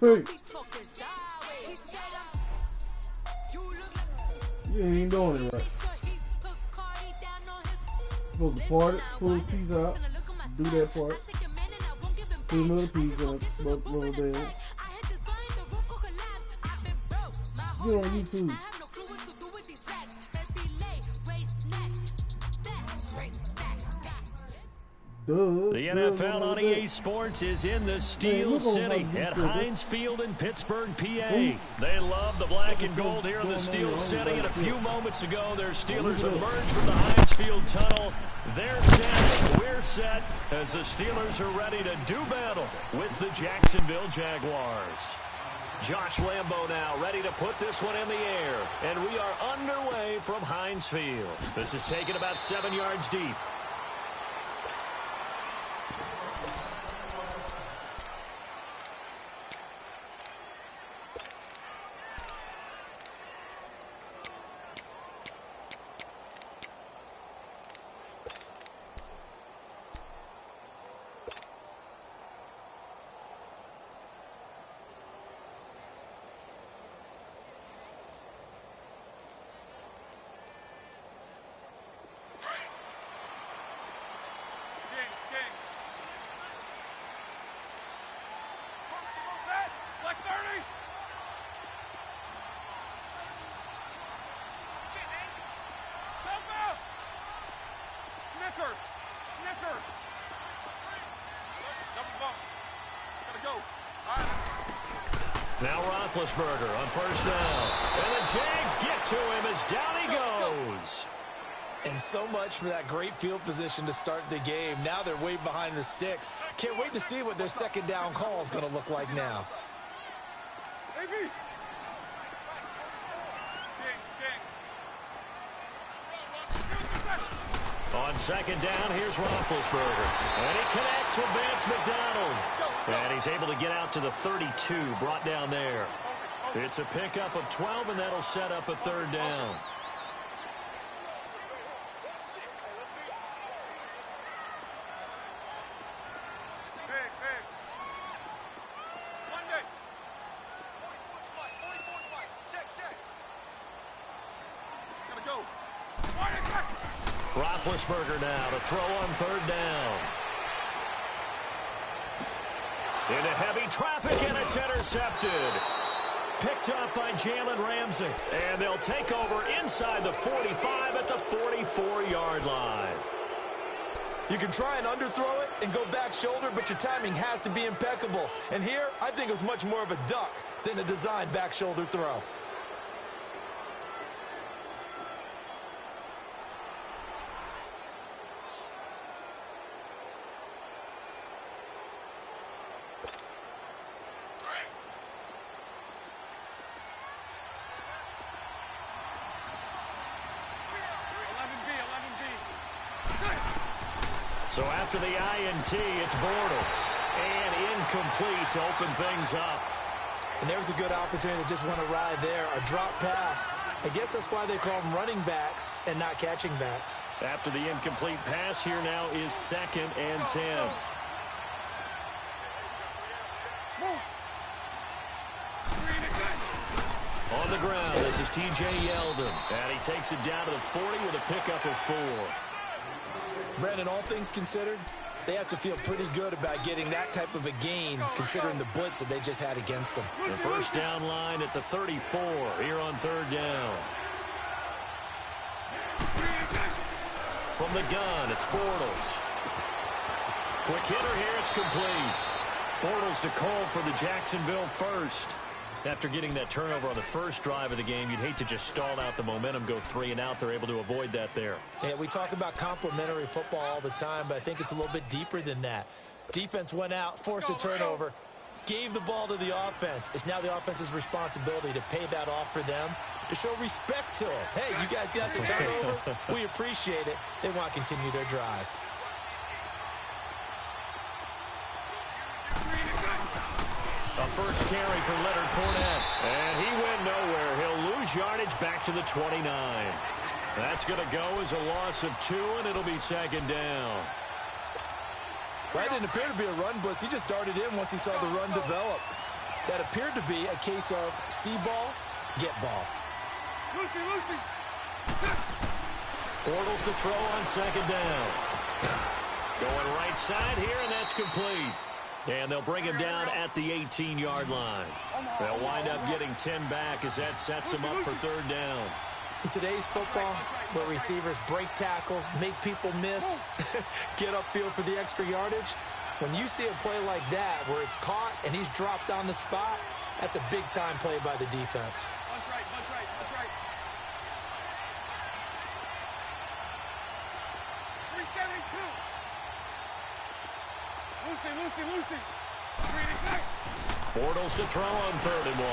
Hey. You ain't even doing it right. Supposed to part it, pull the piece out, do that part, pull another piece out, rubber band. Get on YouTube. The NFL on EA Sports is in the Steel City at Heinz Field in Pittsburgh, PA. They love the black and gold here in the Steel City. And a few moments ago, their Steelers emerged from the Heinz Field tunnel. They're set, we're set, as the Steelers are ready to do battle with the Jacksonville Jaguars. Josh Lambo now ready to put this one in the air. And we are underway from Heinz Field. This is taken about 7 yards deep. Now Roethlisberger on first down. And the Jags get to him as down he goes. And so much for that great field position to start the game. Now they're way behind the sticks. Can't wait to see what their second down call is going to look like now. On second down, here's Roethlisberger. And he connects with Vance McDonald. And he's able to get out to the 32, brought down there. It's a pickup of 12, and that'll set up a third down. Roethlisberger now to throw on third down. Into heavy traffic, and it's intercepted. Picked up by Jalen Ramsey. And they'll take over inside the 45 at the 44-yard line. You can try and underthrow it and go back shoulder, but your timing has to be impeccable. And here, I think it was much more of a duck than a designed back shoulder throw. So after the INT, it's Bortles. And incomplete to open things up. And there's a good opportunity to just want to ride there. A drop pass. I guess that's why they call them running backs and not catching backs. After the incomplete pass, here now is 2nd and 10. On the ground, this is T.J. Yeldon. And he takes it down to the 40 with a pickup of 4. Brandon, all things considered, they have to feel pretty good about getting that type of a gain, considering the blitz that they just had against them. The first down line at the 34 here on third down. From the gun, it's Bortles. Quick hitter here, it's complete. Bortles to call for the Jacksonville first. After getting that turnover on the first drive of the game, you'd hate to just stall out the momentum, go 3 and out. They're able to avoid that there. Yeah, we talk about complementary football all the time, but I think it's a little bit deeper than that. Defense went out, forced a turnover, gave the ball to the offense. It's now the offense's responsibility to pay that off for them, to show respect to them. Hey, you guys got the turnover. We appreciate it. They want to continue their drive. A first carry for Leonard Fournette. And he went nowhere. He'll lose yardage back to the 29. That's going to go as a loss of 2, and it'll be second down. That didn't appear to be a run blitz. He just darted in once he saw the run develop. That appeared to be a case of see ball, get ball. Lucy. Bortles to throw on second down. Going right side here, and that's complete. And they'll bring him down at the 18-yard line. They'll wind up getting 10 back as that sets him up for third down. In today's football, where receivers break tackles, make people miss, get upfield for the extra yardage, when you see a play like that where it's caught and he's dropped on the spot, that's a big-time play by the defense. Bunch right. 372. Lucy. Bortles to throw on 3rd and 1.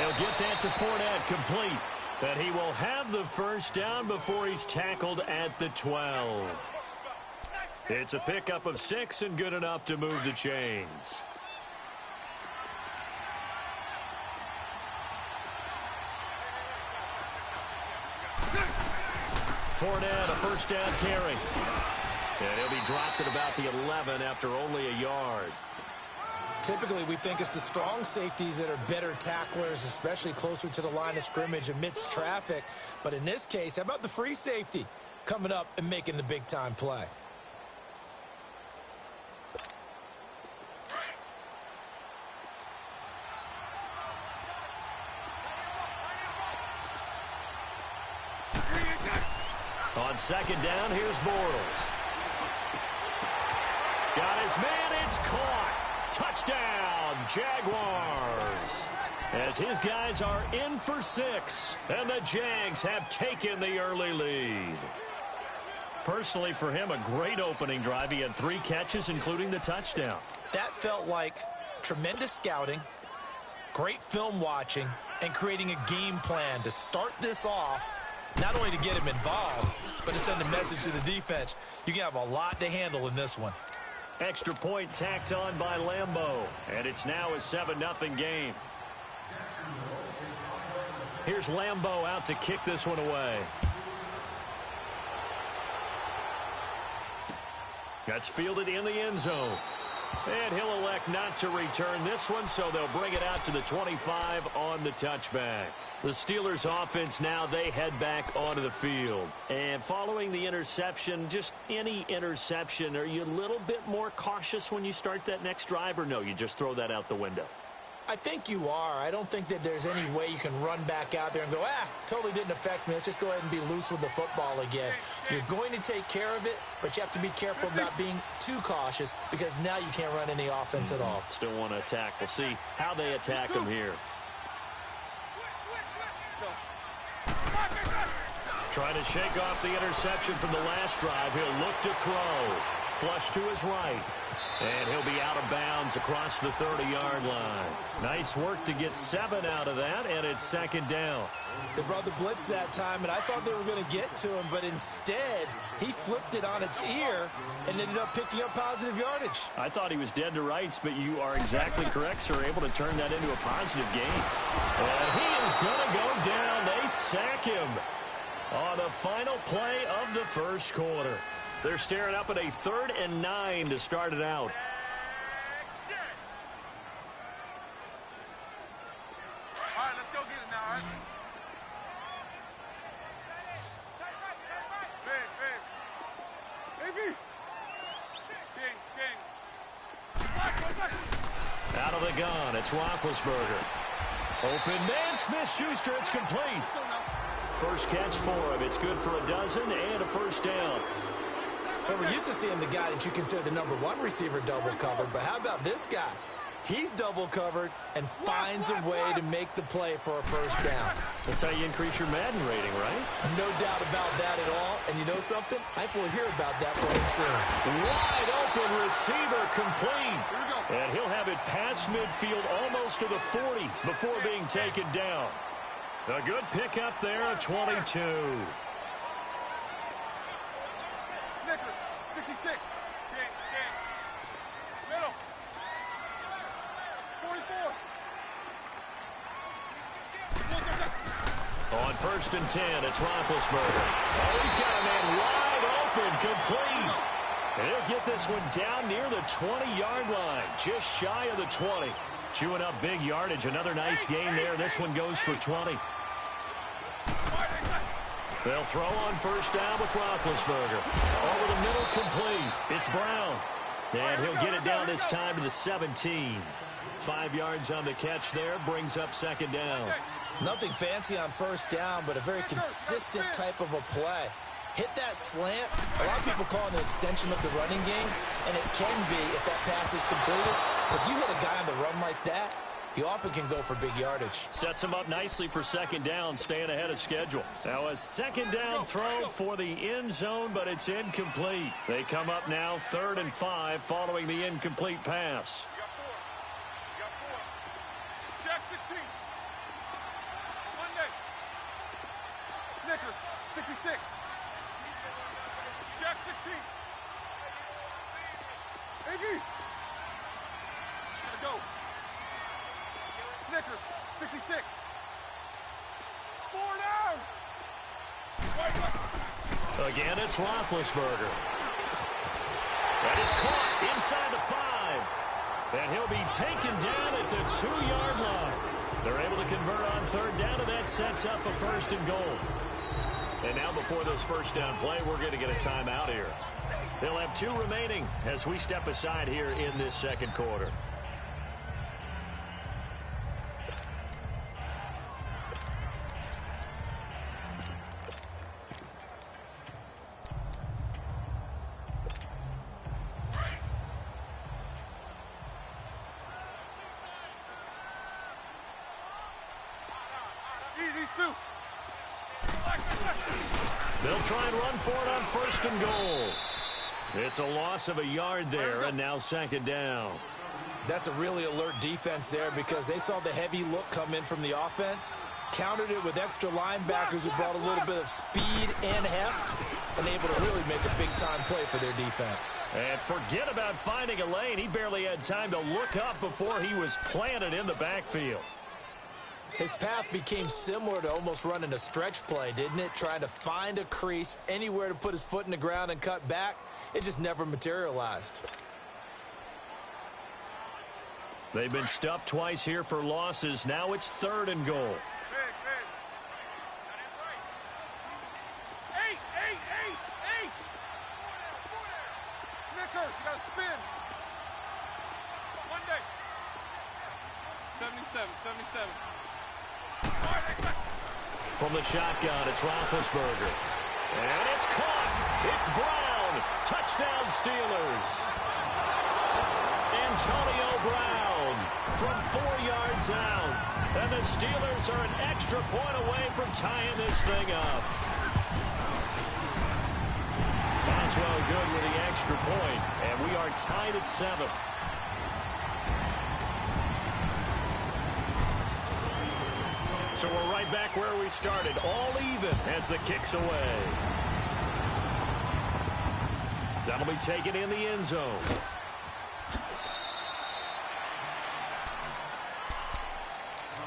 He'll get that to Fournette, complete. But he will have the first down before he's tackled at the 12. It's a pickup of 6 and good enough to move the chains. Fournette, a first down carry. And he'll be dropped at about the 11 after only a yard. Typically, we think it's the strong safeties that are better tacklers, especially closer to the line of scrimmage amidst traffic. But in this case, how about the free safety coming up and making the big-time play? On second down, here's Bortles. Got his man, it's caught. Touchdown, Jaguars. As his guys are in for 6, and the Jags have taken the early lead. Personally, for him, a great opening drive. He had 3 catches, including the touchdown. That felt like tremendous scouting, great film watching, and creating a game plan to start this off, not only to get him involved, but to send a message to the defense. You can have a lot to handle in this one. Extra point tacked on by Lambeau, and it's now a 7-0 game. Here's Lambeau out to kick this one away. That's fielded in the end zone. And he'll elect not to return this one, so they'll bring it out to the 25 on the touchback. The Steelers offense now, they head back onto the field. And following the interception, just any interception, are you a little bit more cautious when you start that next drive, or no, you just throw that out the window? I think you are. I don't think that there's any way you can run back out there and go, totally didn't affect me. Let's just go ahead and be loose with the football again. You're going to take care of it, but you have to be careful about being too cautious because now you can't run any offense at all. Still want to attack. We'll see how they attack him here. Trying to shake off the interception from the last drive. He'll look to throw. Flush to his right. And he'll be out of bounds across the 30-yard line. Nice work to get 7 out of that, and it's second down. They brought the blitz that time, and I thought they were going to get to him, but instead, he flipped it on its ear and ended up picking up positive yardage. I thought he was dead to rights, but you are exactly correct, sir. Able to turn that into a positive gain. And he is going to go down. They sack him on the final play of the first quarter. They're staring up at a 3rd and 9 to start it out. All right, let's go get it now, all right? Baby. Kings. Out of the gun, it's Roethlisberger. Open man, Smith-Schuster, it's complete. First catch for him. It's good for a dozen and a first down. Well, we're used to seeing the guy that you consider the #1 receiver double covered, but how about this guy? He's double covered and finds a way to make the play for a first down. That's how you increase your Madden rating, right? No doubt about that at all. And you know something? I think we'll hear about that from him soon. Wide open receiver complete. And he'll have it past midfield almost to the 40 before being taken down. A good pickup there, 22. Nicholas, 66. Kings. Middle. 43. On 1st and 10, it's Roethlisberger. Oh, he's got a man wide open, complete. And he'll get this one down near the 20-yard line, just shy of the 20. Chewing up big yardage, another nice gain there. This one goes for 20. They'll throw on 1st down with Roethlisberger. Over the middle, complete. It's Brown. And he'll get it down this time to the 17. 5 yards on the catch there, brings up 2nd down. Nothing fancy on 1st down, but a very consistent type of a play. Hit that slant. A lot of people call it an extension of the running game, and it can be if that pass is completed. Because you hit a guy on the run like that, he often can go for big yardage. Sets him up nicely for 2nd down, staying ahead of schedule. Now a 2nd down throw for the end zone, but it's incomplete. They come up now 3rd and 5 following the incomplete pass. Jack 16. Monday. Snickers 66. Jack 16. AG. Gotta go. Snickers 66. 4 down. Again, it's Roethlisberger. That is caught inside the 5. And he'll be taken down at the 2-yard line. They're able to convert on 3rd down, and that sets up a 1st and goal. And now before this 1st down play, we're going to get a timeout here. They'll have 2 remaining as we step aside here in this 2nd quarter. They'll try and run for it on 1st and goal. It's a loss of a yard there, and now 2nd down. That's a really alert defense there because they saw the heavy look come in from the offense, countered it with extra linebackers who brought a little bit of speed and heft, and able to really make a big-time play for their defense. And forget about finding a lane. He barely had time to look up before he was planted in the backfield. His path became similar to almost running a stretch play, didn't it? Trying to find a crease, anywhere to put his foot in the ground and cut back. It just never materialized. They've been stuffed twice here for losses. Now it's 3rd and goal. Big. 8. Snickers, you got to spin. Monday. 77. From the shotgun, it's Roethlisberger. And it's caught. It's Brown. Touchdown, Steelers. Antonio Brown from 4 yards out. And the Steelers are an extra point away from tying this thing up. Boswell good with the extra point, and we are tied at 7. So we're right back where we started, all even as the kick's away. That'll be taken in the end zone.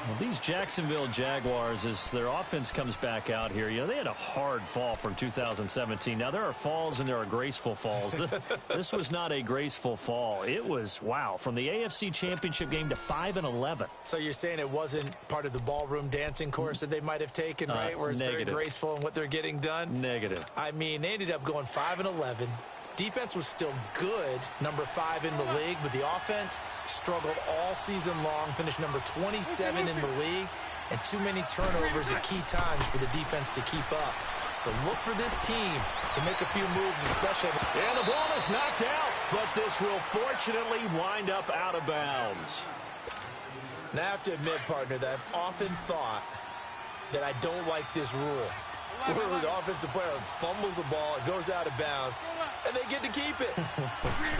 Well, these Jacksonville Jaguars, as their offense comes back out here, they had a hard fall from 2017. Now, there are falls and there are graceful falls. This was not a graceful fall. It was, wow, from the AFC Championship game to 5-11. So you're saying it wasn't part of the ballroom dancing course that they might have taken, right? Where it's very graceful in what they're getting done? Negative. I mean, they ended up going 5-11. Defense was still good, number 5 in the league, but the offense struggled all season long, finished number 27 in the league, and too many turnovers at key times for the defense to keep up. So look for this team to make a few moves, especially. And the ball is knocked out, but this will fortunately wind up out of bounds. Now, I have to admit, partner, that I've often thought that I don't like this rule. Where the offensive player fumbles the ball, it goes out of bounds, and they get to keep it.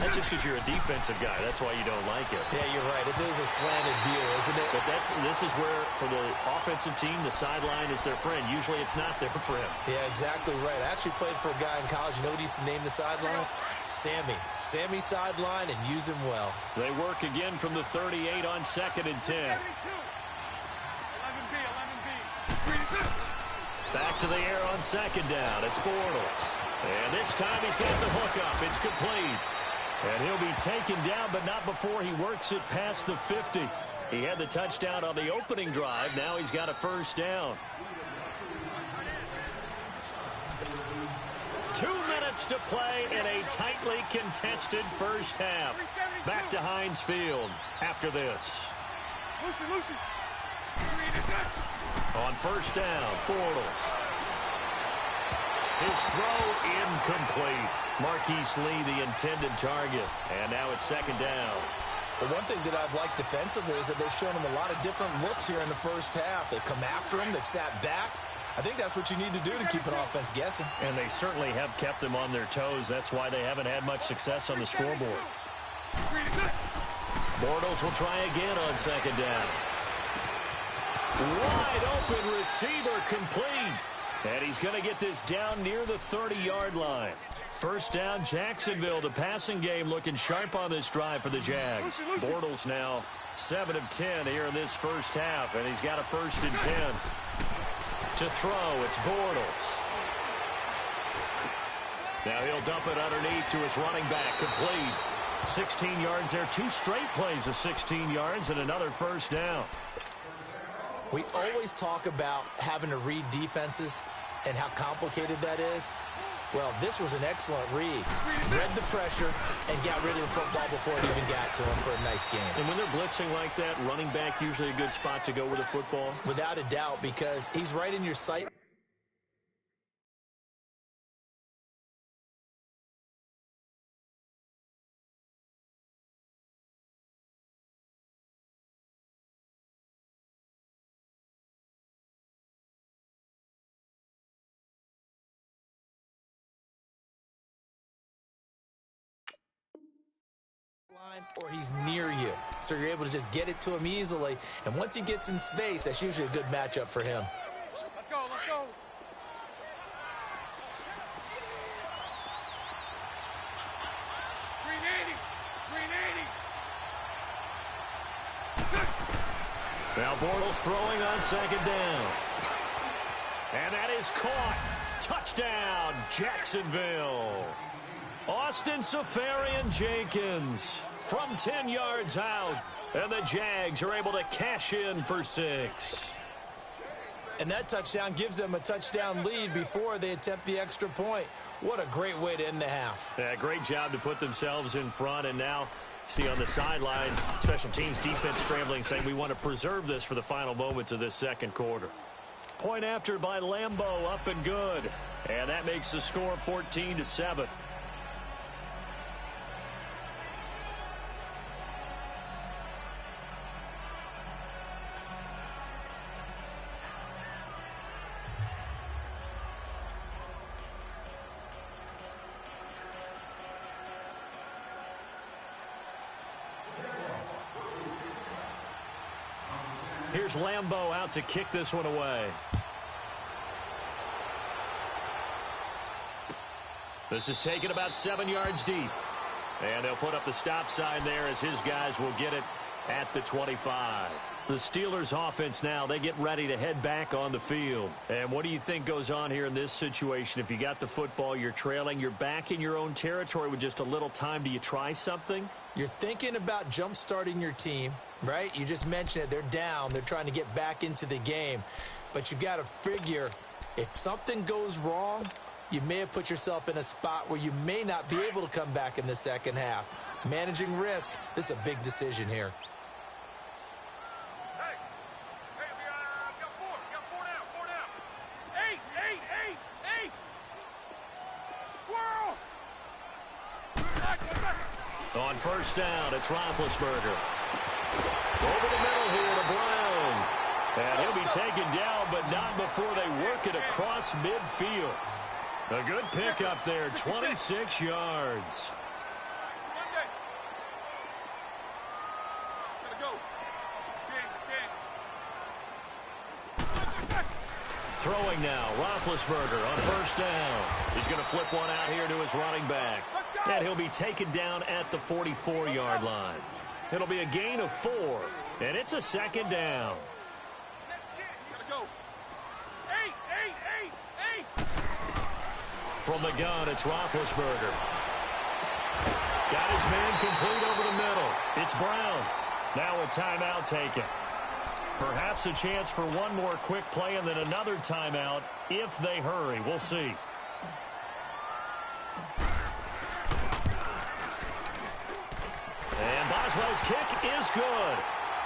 That's just because you're a defensive guy. That's why you don't like it. Yeah, you're right. It is a slanted view, isn't it? But this is where, for the offensive team, the sideline is their friend. Usually it's not there for him. Yeah, exactly right. I actually played for a guy in college. You know what he used to name the sideline? Sammy. Sammy sideline, and use him well. They work again from the 38 on 2nd and 10. 11B. Back to the air on 2nd down. It's Bortles. And this time he's got the hook up. It's complete. And he'll be taken down, but not before he works it past the 50. He had the touchdown on the opening drive. Now he's got a first down. 2 minutes to play in a tightly contested first half. Back to Heinz Field after this. Lucy. On first down, Bortles. His throw incomplete. Marquise Lee, the intended target. And now it's 2nd down. Well, one thing that I've liked defensively is that they've shown him a lot of different looks here in the first half. They've come after him. They've sat back. I think that's what you need to do to keep an offense guessing. And they certainly have kept them on their toes. That's why they haven't had much success on the scoreboard. Bortles will try again on 2nd down. Wide open receiver complete. And he's going to get this down near the 30-yard line. First down, Jacksonville. The passing game looking sharp on this drive for the Jags. Bortles now 7 of 10 here in this first half, and he's got a 1st and 10. To throw, it's Bortles. Now he'll dump it underneath to his running back, complete. 16 yards there, 2 straight plays of 16 yards, and another first down. We always talk about having to read defenses and how complicated that is. Well, this was an excellent read. Read the pressure and got rid of the football before it even got to him for a nice game. And when they're blitzing like that, running back usually a good spot to go with the football? Without a doubt, because he's right in your sight. Or he's near you, so you're able to just get it to him easily. And once he gets in space, that's usually a good matchup for him. Let's go. 380. Now Bortles throwing on 2nd down. And that is caught. Touchdown, Jacksonville. Austin Seferian-Jenkins from 10 yards out. And the Jags are able to cash in for 6. And that touchdown gives them a touchdown lead before they attempt the extra point. What a great way to end the half. Yeah, great job to put themselves in front. And now, see on the sideline, special teams defense scrambling, saying we want to preserve this for the final moments of this second quarter. Point after by Lambeau, up and good. And that makes the score 14-7. Here's Lambeau out to kick this one away. This is taken about 7 yards deep. And they'll put up the stop sign there as his guys will get it at the 25. The Steelers offense now, they get ready to head back on the field. And what do you think goes on here in this situation? If you got the football, you're trailing, you're back in your own territory with just a little time. Do you try something? You're thinking about jump-starting your team, right? You just mentioned it. They're down. They're trying to get back into the game. But you've got to figure if something goes wrong, you may have put yourself in a spot where you may not be able to come back in the second half. Managing risk, this is a big decision here. On first down, it's Roethlisberger. Over the middle here to Brown. And he'll be taken down, but not before they work it across midfield. A good pick up there, 26 yards. Throwing now, Roethlisberger on first down. He's going to flip one out here to his running back. And he'll be taken down at the 44-yard line. It'll be a gain of 4, and it's a second down. From the gun, it's Roethlisberger. Got his man complete over the middle. It's Brown. Now a timeout taken. Perhaps a chance for one more quick play and then another timeout if they hurry. We'll see. And Boswell's kick is good.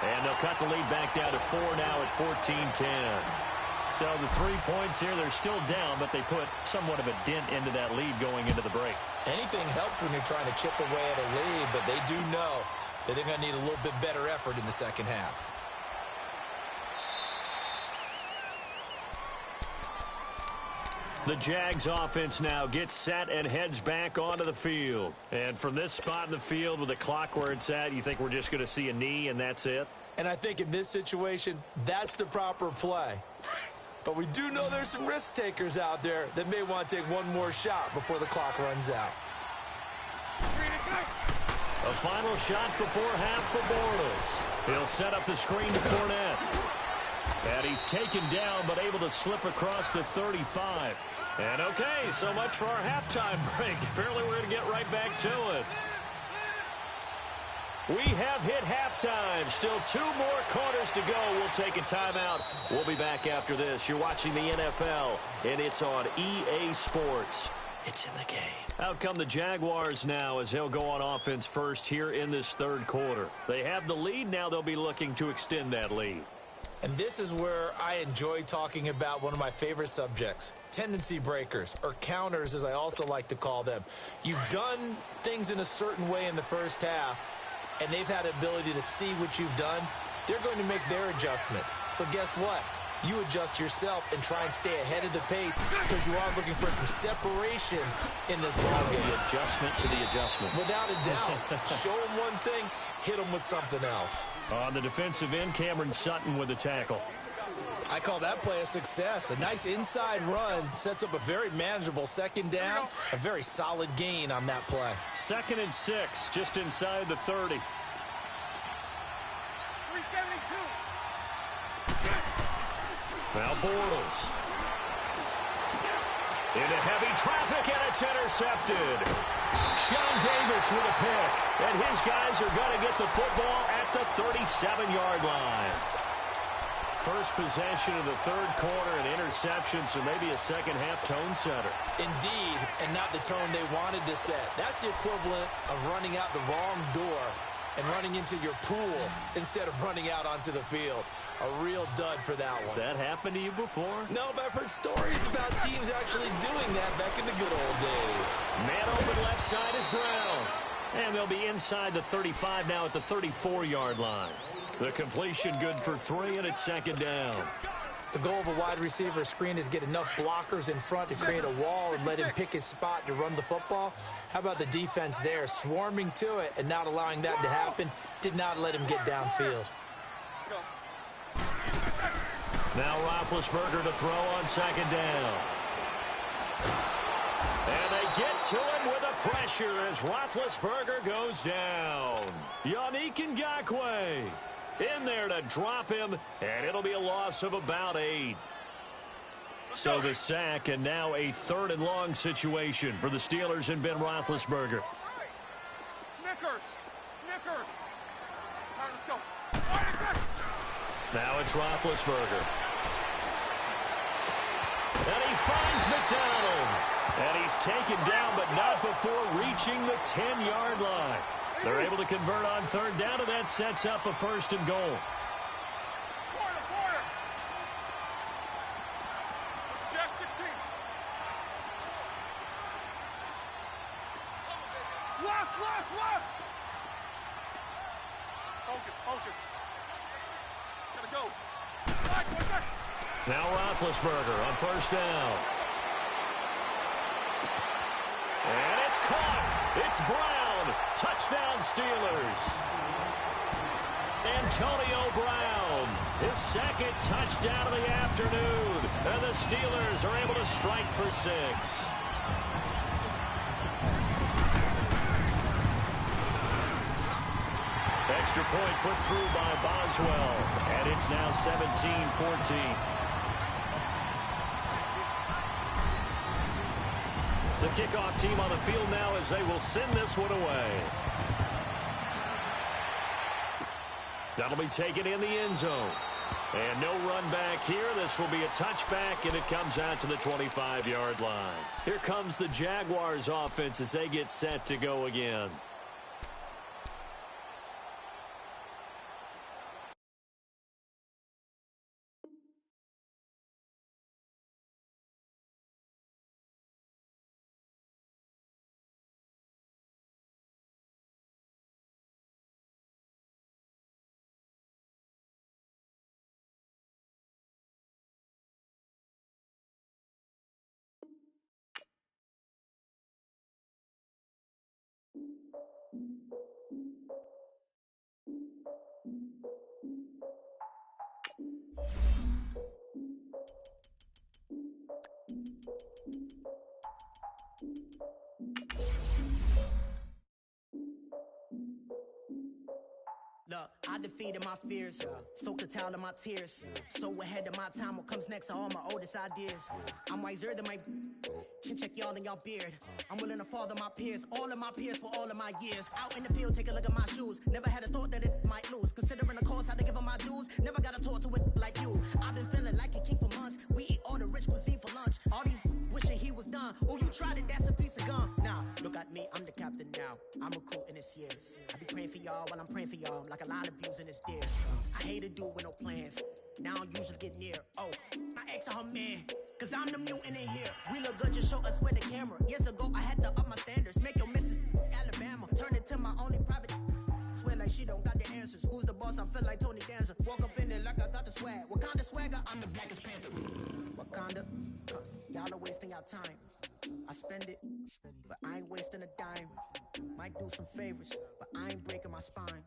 And they'll cut the lead back down to 4 now at 14-10. So the 3 points here, they're still down, but they put somewhat of a dent into that lead going into the break. Anything helps when you're trying to chip away at a lead, but they do know that they're going to need a little bit better effort in the second half. The Jags offense now gets set and heads back onto the field. And from this spot in the field with the clock where it's at, you think we're just going to see a knee and that's it? And I think in this situation, that's the proper play. But we do know there's some risk takers out there that may want to take one more shot before the clock runs out. A final shot before half for Bortles. He'll set up the screen to Fournette. And he's taken down but able to slip across the 35. And okay, so much for our halftime break. Apparently we're going to get right back to it. We have hit halftime. Still 2 more quarters to go. We'll take a timeout. We'll be back after this. You're watching the NFL, and it's on EA Sports. It's in the game. Out come the Jaguars now as they'll go on offense first here in this third quarter. They have the lead. Now they'll be looking to extend that lead. And this is where I enjoy talking about one of my favorite subjects, tendency breakers, or counters as I also like to call them. You've done things in a certain way in the first half, and they've had the ability to see what you've done. They're going to make their adjustments. So guess what? You adjust yourself and try and stay ahead of the pace because you are looking for some separation in this ballgame. The adjustment to the adjustment. Without a doubt. Show them one thing, hit them with something else. On the defensive end, Cameron Sutton with a tackle. I call that play a success. A nice inside run sets up a very manageable second down. A very solid gain on that play. 2nd and 6, just inside the 30. 372. Now Bortles. Into heavy traffic, and it's intercepted. Sean Davis with a pick. And his guys are going to get the football at the 37-yard line. First possession of the third quarter, an interception, so maybe a second-half tone setter. Indeed, and not the tone they wanted to set. That's the equivalent of running out the wrong door and running into your pool instead of running out onto the field. A real dud for that one. Has that happened to you before? No, but I've heard stories about teams actually doing that back in the good old days. Man open left side is Brown. And they'll be inside the 35 now at the 34-yard line. The completion good for 3, and it's 2nd down. The goal of a wide receiver screen is get enough blockers in front to create a wall and let him pick his spot to run the football. How about the defense there, swarming to it and not allowing that to happen? Did not let him get downfield. Now Roethlisberger to throw on 2nd down. And they get to him with a pressure as Roethlisberger goes down. Yannick Ngakoue in there to drop him, and it'll be a loss of about 8. So the sack, and now a 3rd and long situation for the Steelers and Ben Roethlisberger. Snickers. Snickers. All right, let's go. Now it's Roethlisberger. And he finds McDonald. And he's taken down, but not before reaching the 10-yard line. They're able to convert on 3rd down, and that sets up a 1st and goal. Quarter. Jack 16. Left. Focus. Gotta go. Back. Now Roethlisberger on 1st down. Brown. Touchdown, Steelers. Antonio Brown, his second touchdown of the afternoon. And the Steelers are able to strike for 6. Extra point put through by Boswell. And it's now 17-14. The kickoff team on the field now as they will send this one away. That'll be taken in the end zone. And no run back here. This will be a touchback, and it comes out to the 25-yard line. Here comes the Jaguars offense as they get set to go again. Look, I defeated my fears, soaked the towel of my tears. So ahead of my time, what comes next are all my oldest ideas. I'm wiser than my chin check y'all in y'all beard. I'm willing to father my peers, all of my peers for all of my years. Out in the field, take a look at my shoes. Never had a thought that it might lose. Considering the cost, I had to give them my dues. Never got a talk to it like you. I've been feeling like a king for months. We eat all the rich cuisine for lunch. All these wishing he was done. Oh, you tried it, that's a piece of gum. Now, look at me, I'm the captain now. I'm recruiting this year. I be praying for y'all while I'm praying for y'all. Like a lot of abusing this deer. I hate to do it with no plans. Now I usually get near. Oh, I ask her man, cause I'm the mutant in here. We look good, just show us where the camera. Years ago, I had to up my standards. Make your missus Alabama. Turn it to my only private. Swear like she don't got the answers. Who's the boss? I feel like Tony Danza. Walk up in there like I got the swag. What kind of swagger? I'm the blackest panther. Wakanda, y'all are wasting your time. I spend it, but I ain't wasting a dime. Might do some favors, but I ain't breaking my spine.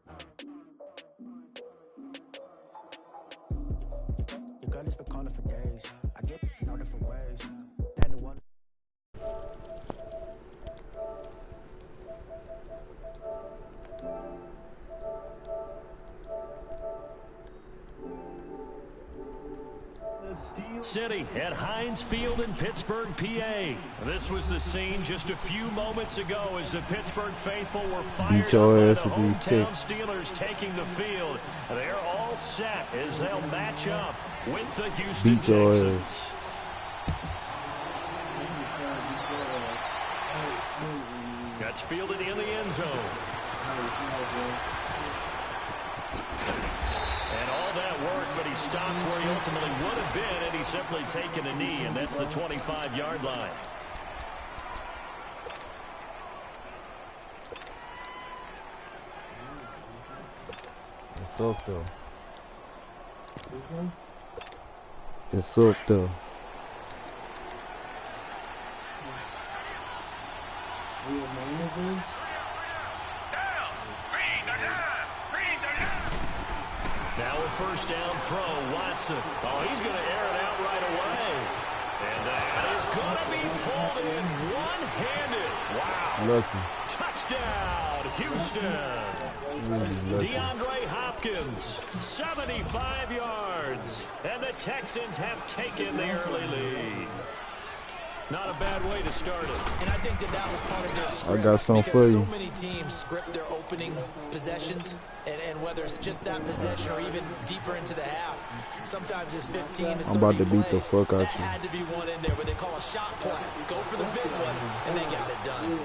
Your girl has been calling for days. I get in all different ways. That the one. City at Heinz Field in Pittsburgh, PA. This was the scene just a few moments ago as the Pittsburgh faithful were fired up by the hometown Steelers taking the field. They're all set as they'll match up with the Houston Texans. That's fielded in the end zone. And all that work, but he stopped where he ultimately would have been, and he's simply taken a knee, and that's the 25-yard line. It's up though. It's up though. Now a first down throw, Watson. Oh, he's going to air it out right away. And that is going to be pulled in one-handed. Wow. Lucky. Touchdown, Houston. DeAndre Hopkins, 75 yards. And the Texans have taken the early lead. Not a bad way to start it. And I think that was part of their script. I got something for you. So many teams script their opening possessions, and whether it's just that possession or even deeper into the half, sometimes it's 15 to 30 I'm about to beat plays. the fuck out that you. had to be one in there where they call a shot play. Go for the big one, and they got it done.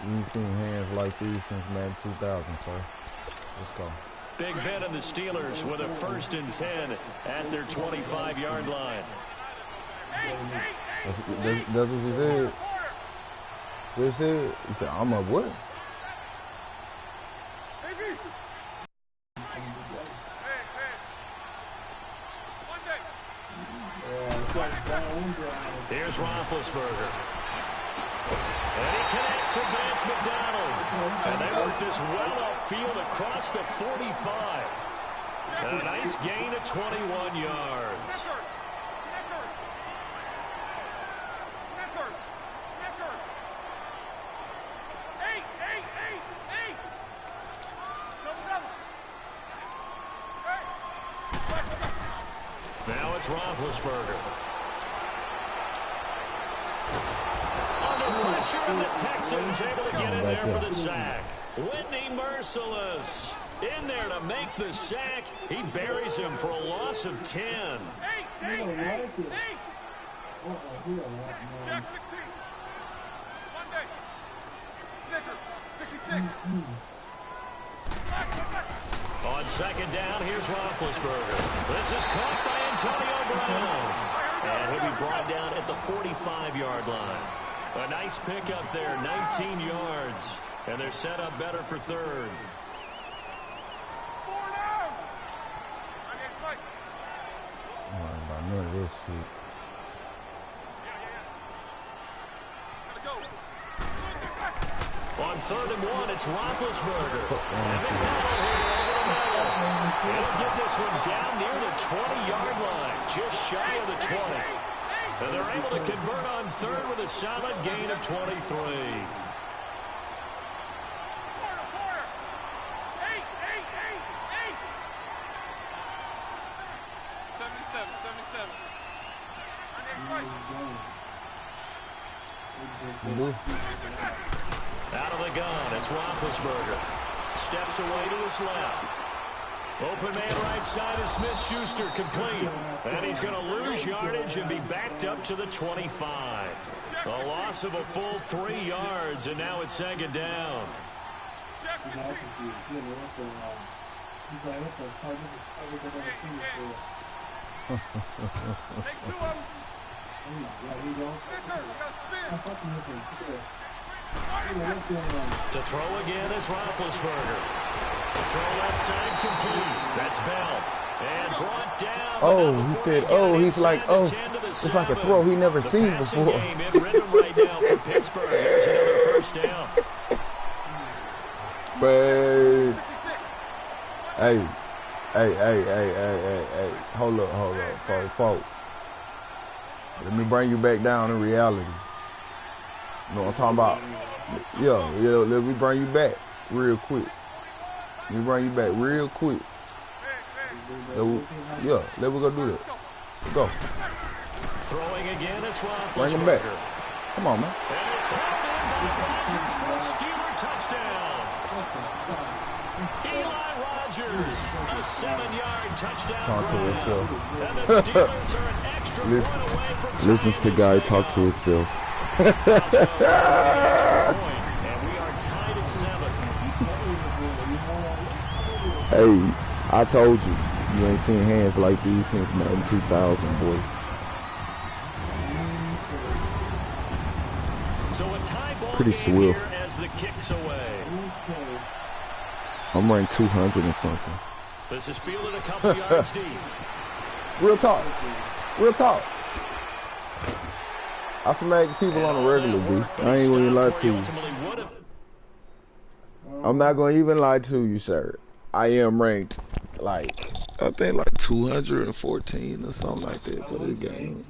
You ain't seen hands like these since Madden 2000, sir. Let's go. Big Ben and the Steelers with a 1st and 10 at their 25-yard line. That's what he said. What he said? He said, I'm up what? Here's Roethlisberger. And he connects with Vance McDonald. And they work this well upfield across the 45. And a nice gain of 21 yards. Now it's Roethlisberger. Under pressure, and the Texans able to get in there for the sack. Whitney Merciless in there to make the sack. He buries him for a loss of 10. Jack 16. Monday. Snickers, 66. On second down, here's Roethlisberger. This is caught by Antonio Brown. And he'll be brought down at the 45-yard line. A nice pickup there, 19 yards. And they're set up better for third. 4 down. None of this shit. On 3rd and 1, it's Roethlisberger. And McDonald here over the middle. He'll get this one down near the 20-yard line, just shy of the 20. And they're able to convert on third with a solid gain of 23. 77. Out of the gun, it's Roethlisberger. Steps away to his left. Open man right side is Smith-Schuster, complete. And he's going to lose yardage and be backed up to the 25. A loss of a full 3 yards, and now it's second down. To throw again is Roethlisberger. Throw left side complete. That's Bell. And brought down. Oh, he said, oh, he's like, oh, it's like a throw he never seen before. Game in rhythm right now for Pittsburgh. There's another first down. But hey. Hold up, folks. Let me bring you back down in reality. You know what I'm talking about? Yeah, let me bring you back real quick. Let me bring you back real quick. Let me go do that. Go. Throwing again, it's Roethlisberger. Bring him back. Come on, man. And it's held in by Rodgers for a Steeler touchdown. Eli Rodgers, a 7-yard touchdown grab. And the Steelers are an extra point away from Listens to guy talk to himself. And we are tied at 7. Hey, I told you, you ain't seen hands like these since Madden 2000, boy. So a tie ball Pretty game swift. here as the kicks away. I'm ranked 200 and something. This is fielded a couple yards deep. Real talk. I smack people on a regular, B. I ain't gonna lie to you. I'm not gonna even lie to you, sir. I am ranked, like, I think like 214 or something like that for this game.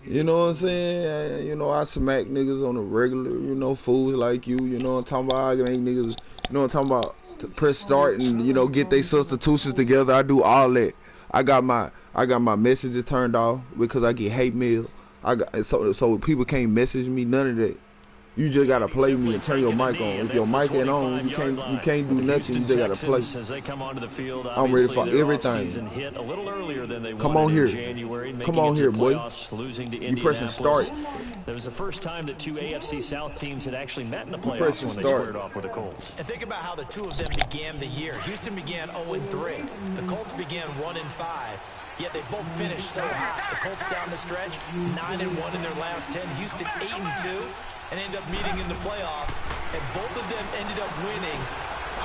You know what I'm saying? You know, I smack niggas on a regular, you know, fools like you know what I'm talking about? I make niggas, you know what I'm talking about? To press start and, you know, get their substitutions together. I do all that. I got my messages turned off because I get hate mail. So people can't message me, none of that. You just gotta play me and turn your mic on. If your mic ain't on, you can't do nothing. You just gotta play. As they come onto the field, I'm ready for everything. hit a little earlier than they Come on here. Come on here, boy. Losing to You pressing start. That was the first time that two AFC South teams had actually met in the playoffs pressing when they start. squared off with the Colts. And think about how the two of them began the year. Houston began 0-3. The Colts began 1-5. Yet they both finished so hot. The Colts down the stretch, 9-1 in their last 10. Houston 8-2. And end up meeting in the playoffs, and both of them ended up winning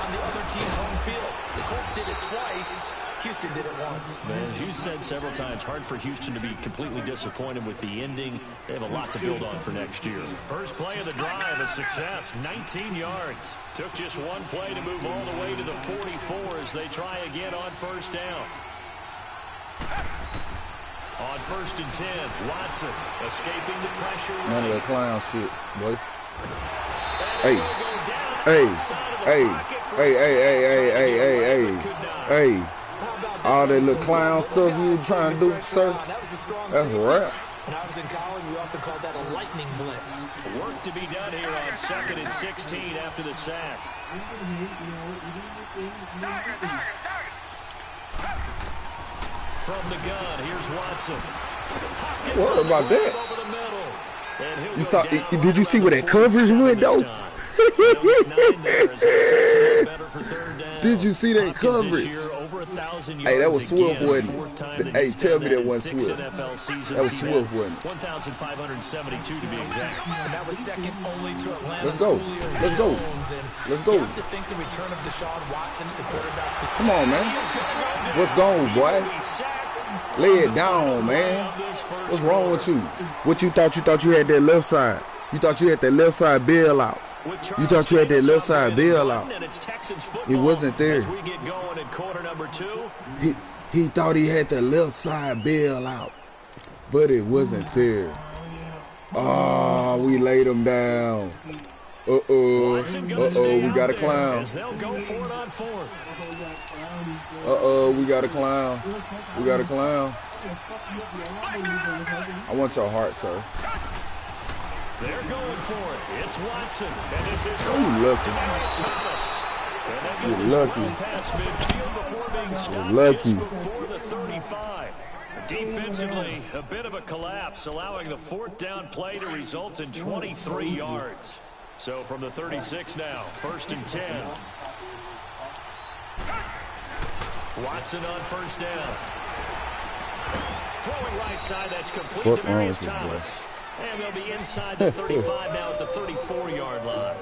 on the other team's home field. The Colts did it twice. Houston did it once. As you said several times, hard for Houston to be completely disappointed with the ending. They have a lot to build on for next year. First play of the drive, a success, 19 yards. Took just one play to move all the way to the 44 as they try again on first down. On 1st and 10, Watson escaping the pressure. None of that clown shit, boy. Hey, hey. All that little clown stuff you was trying to do, sir, that's rap. When I was in college, we often called that a lightning blitz. Work to be done here on 2nd and 16 after the sack. From the gun, here's Watson. What about that? You saw? Did you see where that coverage went though? Did you see that coverage? Hey, that was Swift, wasn't it? Hey, tell me that wasn't Swift. That was Swift, wasn't it? 1,572 to be exact. And that was second only to Atlanta. Let's go. Let's go. Let's go. You have to think the return of Deshaun Watson at the quarterback. Come on, man. What's going, boy? Lay it down, man. What's wrong with you? What you thought? You thought you had that left side. You thought you had that left side bailout. You thought you had that left side bailout. It wasn't there. He thought he had the left side bailout, but it wasn't there. Oh, we laid him down. Uh-oh, we got a clown. Uh-oh, we got a clown. We got a clown. I want your heart, sir. They're going for it. It's Watson. And this is You're lucky. You're lucky. Before the 35. Defensively, a bit of a collapse, allowing the 4th down play to result in 23 yards. So from the 36 now, 1st and 10. Watson on 1st down. Throwing right side, that's complete to Marius Thomas. And they'll be inside the 35 now at the 34-yard line.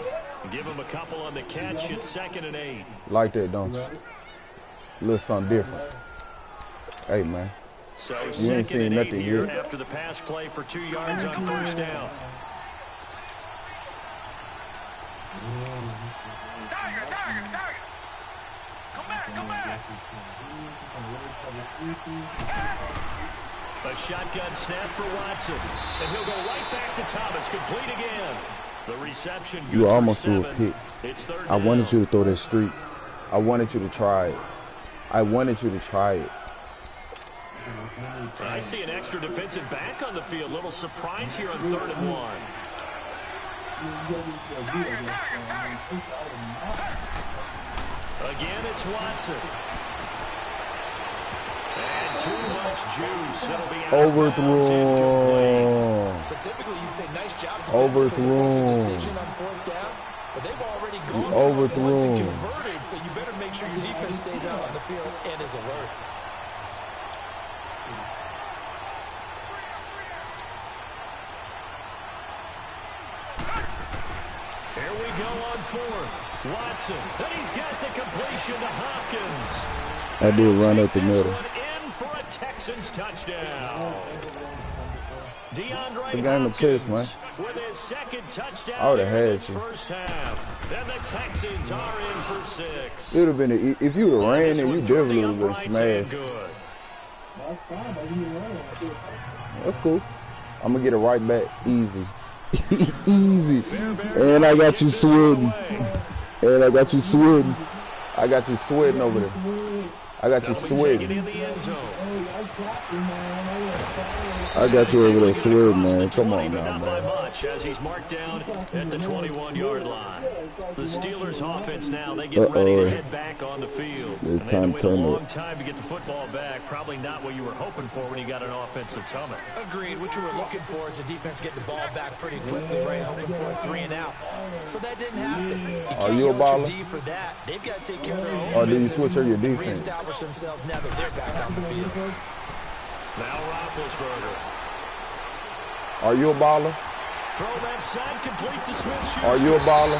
Give him a couple on the catch. It's 2nd and 8. Like that, don't you? A little something different. Hey, man. So you ain't seen nothing here yet. After the pass play for 2 yards on 1st down. Come back. A shotgun snap for Watson. And he'll go right back to Thomas. Complete again. The reception. You almost threw a pick. It's 3rd I down. wanted you to throw that streak. I wanted you to try it. I wanted you to try it. I see an extra defensive back on the field. Little surprise here on 3rd and 1. Again, it's Watson. And too much juice. It'll be overthrown. So typically you'd say nice job overthrown. Decision on 4th down, but they've already gone overthrown. and converted, so you better make sure your defense stays out on the field and is alert. Here we go on 4th. Watson, and he's got the completion to Hopkins. I did run up the middle. In for a Texans touchdown. DeAndre The game of chess, man. With his 2nd touchdown I would have had this you. first half. And the Texans are in for 6. It would have been if you would have ran it, you definitely would have been smashed. That's cool. I'm gonna get it right back, easy, easy. And I got you sweating. And I got you sweating. I got you sweating over there. I got you sweating. I got you over there sweating, man. Come on now, man. As he's marked down at the 21-yard line. The Steelers offense now, they get ready to head back on the field. It's time to turn a it. long time to get the football back. Probably not what you were hoping for when you got an offense that's humming. Agreed. What you were looking for is the defense getting the ball back pretty quickly, right? Hoping for a 3 and out. So that didn't happen. Are you a baller? For that. They've got to take care of their own Or do you business switch on your and defense? reestablish themselves now that they're back on the field. Now Roethlisberger. Are you a baller? Throw left side complete to Smith. Are you a baller?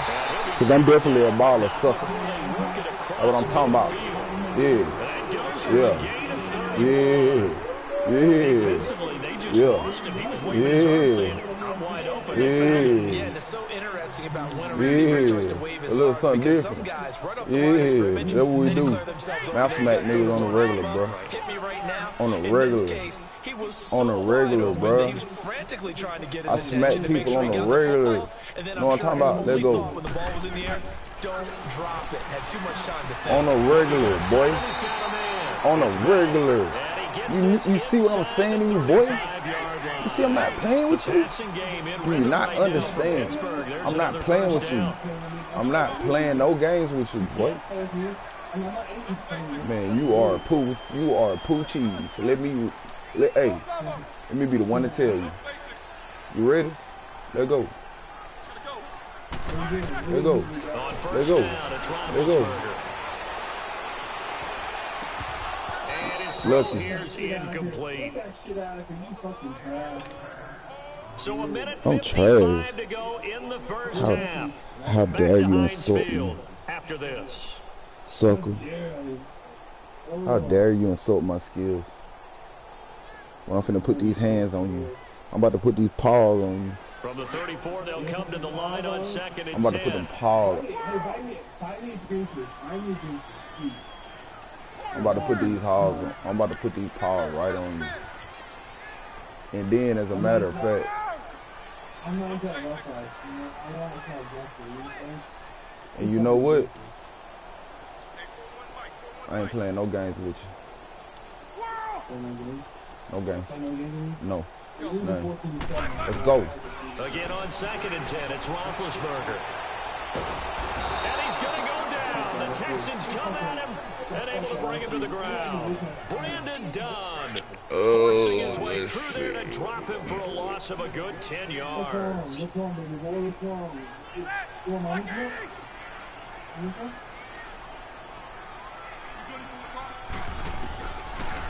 Because I'm definitely a baller, sucker. That's what I'm talking about. Yeah. Yeah. Defensively, they just lost him. He was waving his arms saying, I'm wide open. Yeah, and it's so interesting about when a receiver starts to wave his arms because some guys right up the line of scrimmage, that's what we they do. declare themselves open. I smack niggas on the regular, bro. Hit me right now. On the In regular. this case, he was so On the regular, wide open bro. that he was frantically trying to get his I smack attention to make people sure on he the got regular. the football. And then Know what I'm talking about? Let go. When the ball was in the air, don't drop it. Had too much time to think. On the regular, boy. On the regular. You see what I'm saying to you, boy? You see I'm not playing with you? You do not understand. I'm not playing with you. I'm not playing no games with you, boy. Man, you are a poo cheese. Let me be the one to tell you. You ready? Let's go. Let's go. Let's go. Let's go. Lucky. Here's incomplete. So a minute I'm 55 trash. to go in the first half. How Back dare to you Heinz insult Field me, after this. sucker? How dare you insult my skills? Well, I'm finna put these hands on you. I'm about to put these paws on you. From the 34, they'll come to the line on 2nd and 10. I'm about to put them paws. I'm about to put these paws on. I'm about to put these paws right on you. And then, as a matter of fact, and you know what? I ain't playing no games with you. No games. No. None. Let's go. Again on 2nd and 10, it's Roethlisberger. And he's going to go down. The Texans come at him and able to bring him to the ground. Brandon Dunn forcing his way through there to drop him for a loss of a good 10 yards.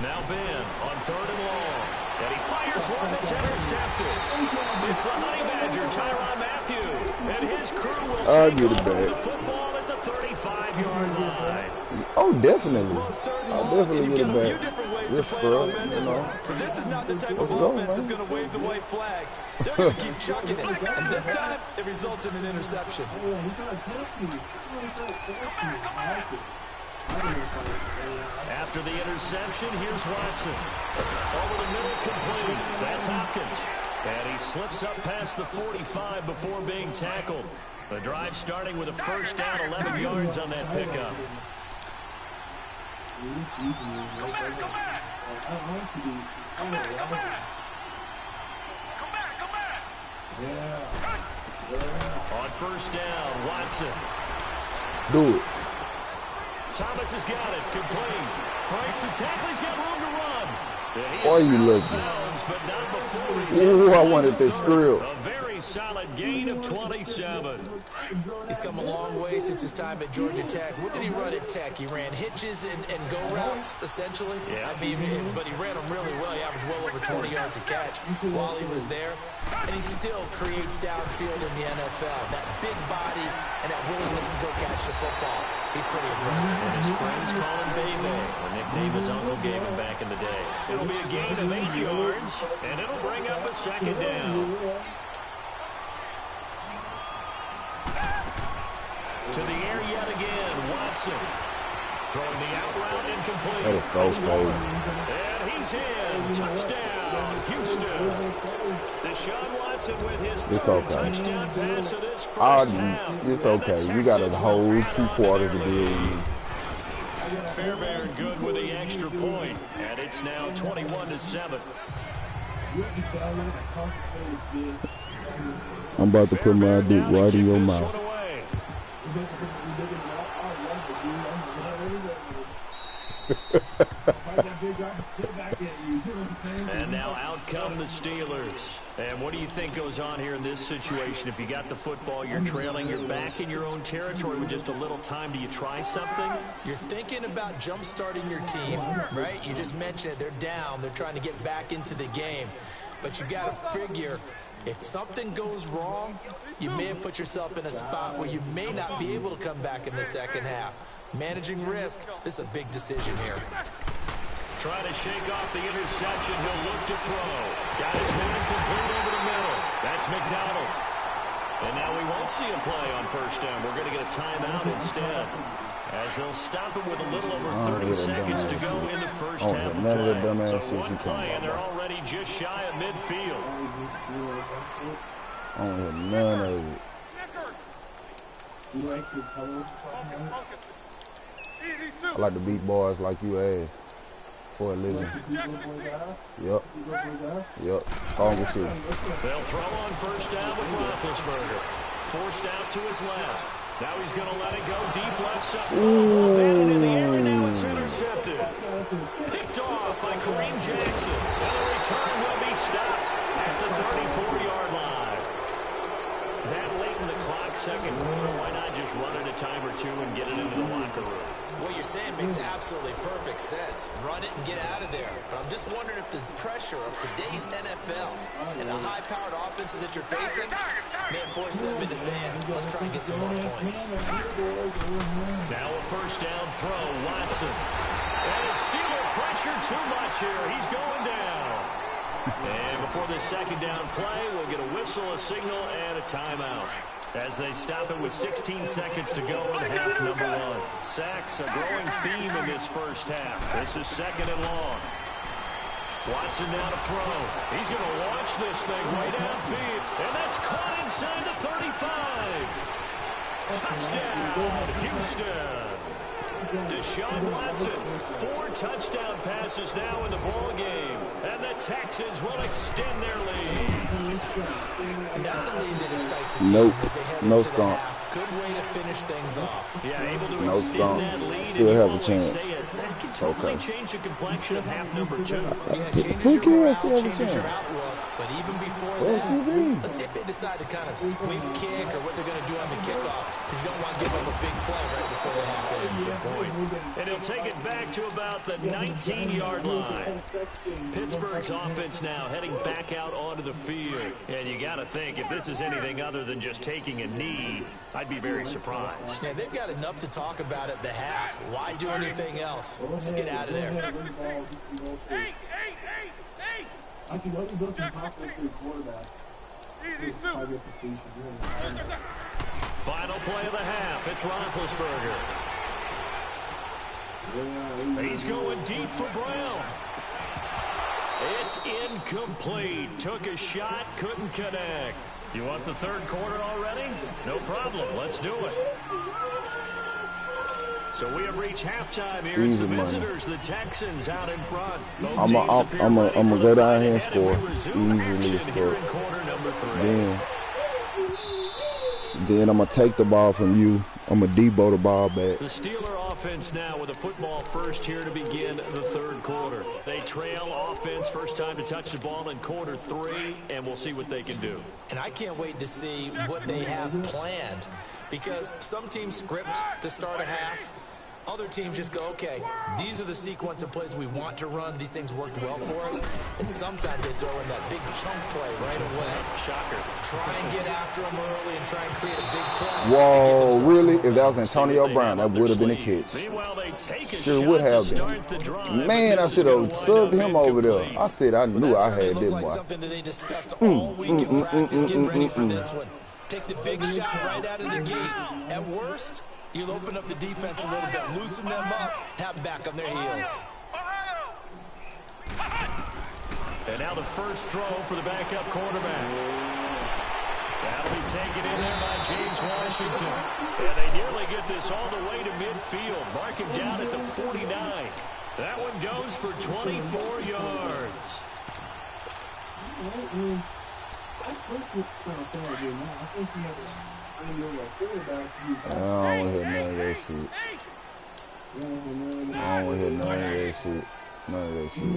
Now Ben on 3rd and long. And he fires one that's intercepted. It's the Honey Badger, Tyrann Mathieu. And his crew will take get it over back. the football at the 35-yard line. Oh, definitely. Well, it's 3rd and I'll long, definitely and get you've it got a few back. different ways You're to play scrub, offensively. But this is not the type of Let's go, offense that's man. going to wave the white flag. They're going to keep chucking it. And this time, it results in an interception. After the interception, here's Watson. Over the middle, complete. That's Hopkins. And he slips up past the 45 before being tackled. The drive starting with a first down, 11 yards on that pickup. On first down, Watson. Do it. Thomas has got it, complete. Breaks the tackle, he's got room to run. Are you looking? But not before he's Ooh, I inside wanted the this 30. drill. A very solid gain of 27. He's come a long way since his time at Georgia Tech. What did he run at Tech? He ran hitches and go routes, essentially. Yeah. I mean, but he ran them really well. He averaged well over 20 yards a catch while he was there. And he still creates downfield in the NFL. That big body and that willingness to go catch the football. He's pretty impressive. And his friends call him Bebe, a nickname his uncle gave him back in the day. It'll be a gain of 8 yards, and it'll bring up a second down. To the air yet again, Watson. Throwing the out route incomplete. That is so cold. And he's in. Touchdown, Houston. Deshaun Watson with his third touchdown pass of this first half. It's okay. You got a whole 2 quarters to deal with. Fairbairn good with the extra point, and it's now 21-7. I'm about to put my dick right in your mouth. And now out come the Steelers. And what do you think goes on here in this situation? If you got the football, you're trailing, you're back in your own territory with just a little time. Do you try something? You're thinking about jump-starting your team, right? You just mentioned it. They're down. They're trying to get back into the game. But you got to figure, if something goes wrong, you may have put yourself in a spot where you may not be able to come back in the second half. Managing risk, this is a big decision here. trying to shake off the interception. He'll look to throw. Got his man complete over the middle. That's McDonald. And now we won't see a play on first down. We're going to get a timeout instead, as they'll stop him with a little over 30 seconds to go in the first half of play. So one play, and they're already just shy of midfield. I don't have none of it. I like to beat boys like you asked for a living. Yep. Strong with you. They'll throw on first down with Roethlisberger. Forced out to his left. Now he's going to let it go deep left side. And in the air, and now it's intercepted. Picked off by Kareem Jackson. And the return will be stopped at the 34-yard line. That late in the clock, second quarter, why not just run it a time or two and get it into the locker room? What you're saying makes absolutely perfect sense. Run it and get out of there. But I'm just wondering if the pressure of today's NFL and the high-powered offenses that you're facing may force them into saying, let's try and get some more points. Now a first down throw, Watson. And his Steeler pressure too much here. He's going down. And before the second down play, we'll get a whistle, a signal, and a timeout, as they stop it with 16 seconds to go in half number one. Sacks, a growing theme in this first half. This is second and long. Watson now to throw. He's going to launch this thing way downfield. And that's caught inside the 35. Touchdown, Houston. Deshaun Watson, 4 touchdown passes now in the ballgame. And the Texans will extend their lead. And that's a lead that excites the team as they head into the half. Good way to finish things off. Yeah, able to extend that lead. Still have a chance. That can totally change the complexion of half number 2. Yeah, changes your morale, changes your outlook. But even before that, let's see if they decide to kind of squeak kick or what they're going to do on the kickoff, because you don't want to give them a big play right before the half ends. Good point. And he'll take it back to about the 19-yard line. Pittsburgh's offense now heading back out onto the field. And you got to think, if this is anything other than just taking a knee, I'd be very surprised. Yeah, they've got enough to talk about at the half. Why do anything else? Just get out of there. Hey! Actually, let me build some confidence in the quarterback. These two. Final play of the half. It's Roethlisberger. He's going deep for Brown. It's incomplete. Took a shot, couldn't connect. You want the third quarter already? No problem. Let's do it. So we have reached halftime here. It's the visitors, the Texans, out in front. I'm gonna go down here and score. Easily score. Then I'm gonna take the ball from you. I'm gonna debo the ball back. The Steeler offense now with a football first here to begin the third quarter. They trail offense, first time to touch the ball in quarter 3, and we'll see what they can do. And I can't wait to see what they have planned, because some teams script to start a half. Other teams just go, okay, these are the sequence of plays we want to run. These things worked well for us. And sometimes they throw in that big chunk play right away. Shocker. Try and get after them early and try and create a big play. Whoa, really? If that was Antonio Brown, that would have been a catch. Sure would have been. Man, I should have subbed him over there. I said I knew I had this one. Something that they discussed all week in practice. Get ready for this one. Take the big shot right out of the gate. At worst, you'll open up the defense a little bit, loosen them up, have them back on their heels. And now the first throw for the backup quarterback. That'll be taken in there by James Washington. And they nearly get this all the way to midfield. Mark him down at the 49. That one goes for 24 yards. I don't want to hear none of that shit. I don't want to hear none of that shit. None of that shit.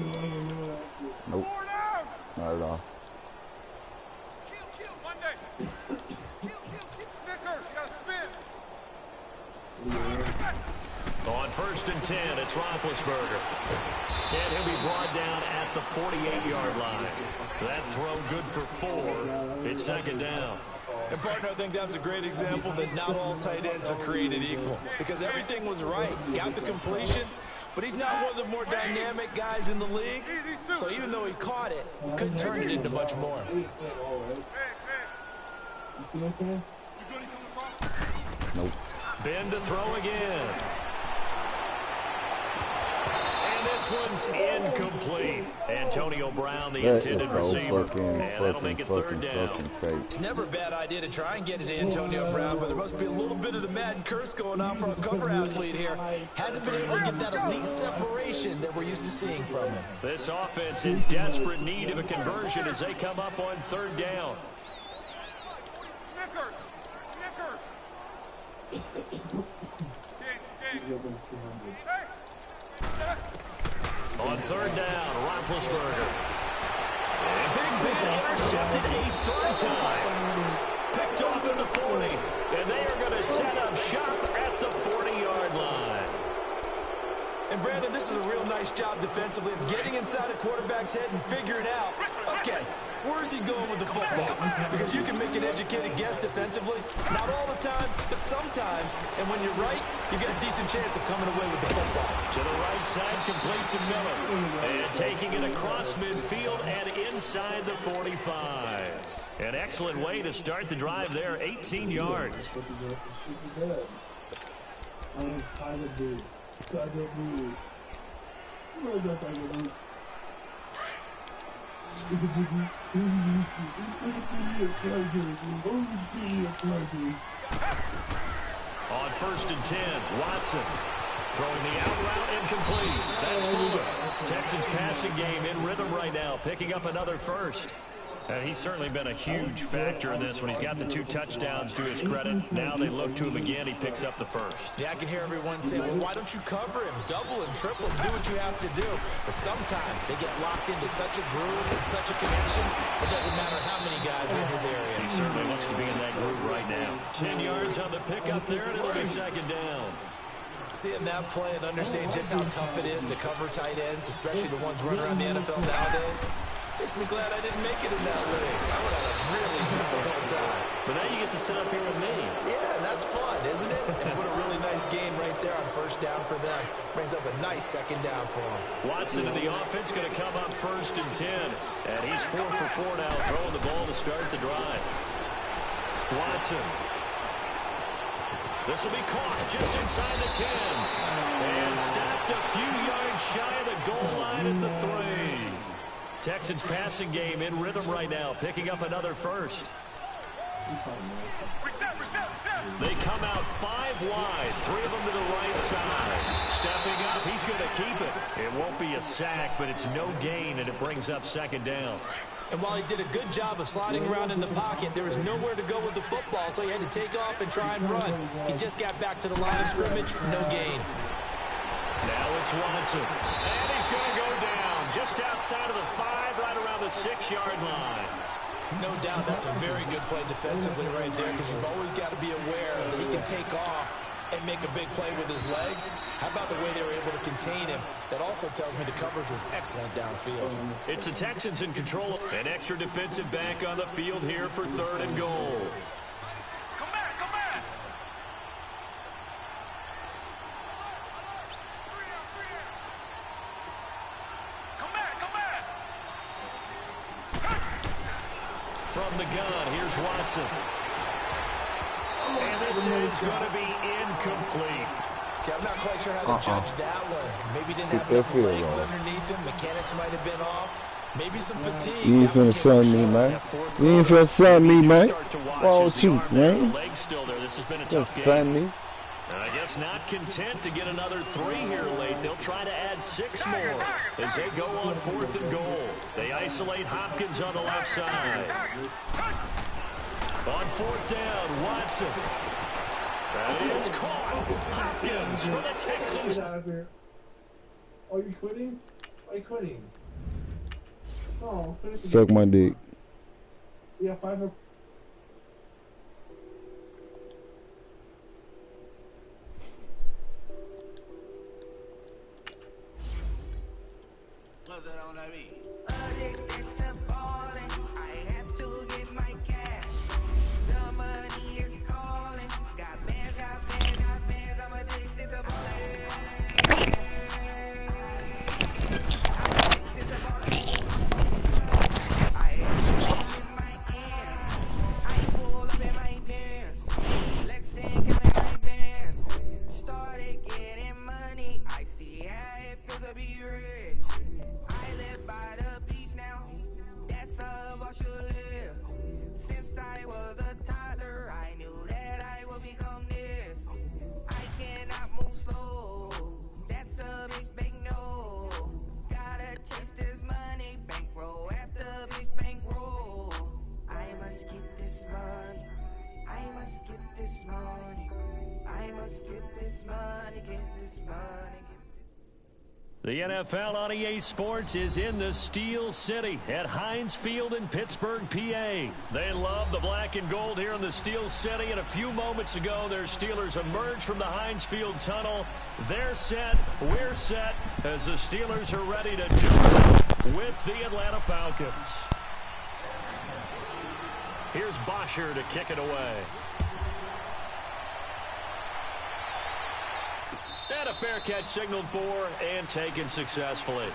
Nope. Not at all. Kill, one day. Snickers, you gotta spin. On 1st and 10, it's Roethlisberger. And he'll be brought down at the 48-yard line. That throw good for 4. It's second down. And, partner, I think that's a great example that not all tight ends are created equal, because everything was right. Got the completion, but he's not one of the more dynamic guys in the league. So even though he caught it, couldn't turn it into much more. Nope. Ben to throw again. And this one's incomplete. Antonio Brown, the intended receiver. And that'll make it third down. It's never a bad idea to try and get it to Antonio Brown, but there must be a little bit of the Madden curse going on for a cover athlete here. Hasn't been able to get that elite separation that we're used to seeing from him. This offense in desperate need of a conversion as they come up on third down. On third down, Roethlisberger. And Big Ben intercepted a third time. Picked off at the 40. And they are going to set up shop at the 40-yard line. And Brandon, this is a real nice job defensively of getting inside a quarterback's head and figuring out, okay, where's he going with the football? Because you can make an educated guess defensively. Not all the time, but sometimes. And when you're right, you've got a decent chance of coming away with the football. To the right side, complete to Miller. And taking it across midfield and inside the 45. An excellent way to start the drive there, 18 yards. On first and 10, Watson throwing the out route incomplete. That's Fuller. Texans passing game in rhythm right now, picking up another first. And he's certainly been a huge factor in this when he's got the 2 touchdowns to his credit. Now they look to him again. He picks up the first. Yeah, I can hear everyone saying, well, why don't you cover him? Double him, triple him, do what you have to do. But sometimes they get locked into such a groove and such a connection, it doesn't matter how many guys are in his area. He certainly looks to be in that groove right now. 10 yards on the pickup there, and it'll be second down. Seeing that play and understanding just how tough it is to cover tight ends, especially the ones running around the NFL nowadays, makes me glad I didn't make it in that league. I would have a really difficult time. But now you get to sit up here with me. Yeah, and that's fun, isn't it? And what a really nice gain right there on first down for them. Brings up a nice second down for them. Watson in the offense going to come up first and 10. And he's 4 for 4 now, throwing the ball to start the drive. Watson. This will be caught just inside the 10. And stopped a few yards shy of the goal line at the 3. Texans passing game in rhythm right now, picking up another first. They come out 5 wide, 3 of them to the right side. Stepping up, he's going to keep it. It won't be a sack, but it's no gain, and it brings up second down. And while he did a good job of sliding around in the pocket, there was nowhere to go with the football, so he had to take off and try and run. He just got back to the line of scrimmage, no gain. Now it's Watson, and he's going to go down just outside of the 5, right around the 6-yard line. No doubt that's a very good play defensively right there, because you've always got to be aware that he can take off and make a big play with his legs. How about the way they were able to contain him? That also tells me the coverage was excellent downfield. It's the Texans in control. An extra defensive back on the field here for 3rd and goal. Come back, come back. Come back, come back. From the gun, here's Watson. And this is going to be incomplete. See, I'm not quite sure how to judge that one. Maybe didn't have enough legs underneath him. Mechanics might have been off. Maybe some fatigue. You ain't finna send me, man. You ain't finna send me, man. Why don't you, man? Legs still there. This has been a tough game. Send me. And I guess not content to get another 3 here late. They'll try to add 6 more as they go on 4th and goal. They isolate Hopkins on the left side. On 4th down, Watson. That is caught. Hopkins for the Texans. Are you quitting? Are you quitting? No, finish the Suck game. my dick. Yeah, 5 or... this money. I must get this money, get this money. The NFL on EA Sports is in the Steel City at Heinz Field in Pittsburgh, PA. They love the black and gold here in the Steel City, and a few moments ago, their Steelers emerged from the Heinz Field tunnel. They're set, we're set, as the Steelers are ready to do it with the Atlanta Falcons. Here's Bosher to kick it away. And a fair catch signaled for and taken successfully.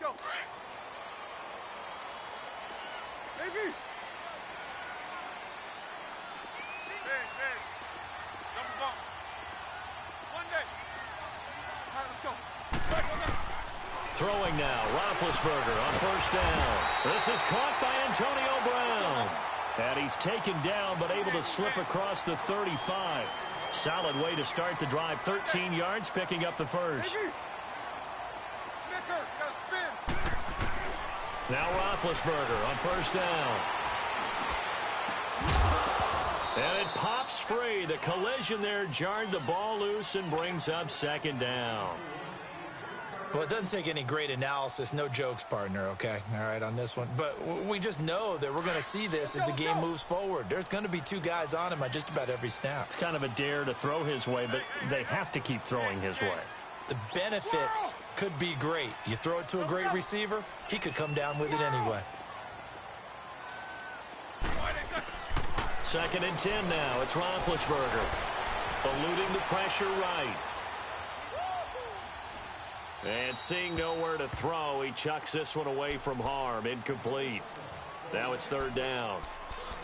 Go. Baby. Hey. Double bump. One day. All right, let's go. Throwing now, Roethlisberger on first down. This is caught by Antonio Brown. And he's taken down, but able to slip across the 35. Solid way to start the drive. 13 yards, picking up the first. Now Roethlisberger on first down. And it pops free. The collision there jarred the ball loose and brings up second down. Well, it doesn't take any great analysis. No jokes, partner, okay? All right, on this one. But we just know that we're going to see this as the game moves forward. There's going to be two guys on him on just about every snap. It's kind of a dare to throw his way, but they have to keep throwing his way. The benefits could be great. You throw it to a great receiver, he could come down with it anyway. 2nd and 10 now. It's Roethlisberger. Eluding the pressure right. And seeing nowhere to throw, he chucks this one away from harm. Incomplete. Now it's 3rd down.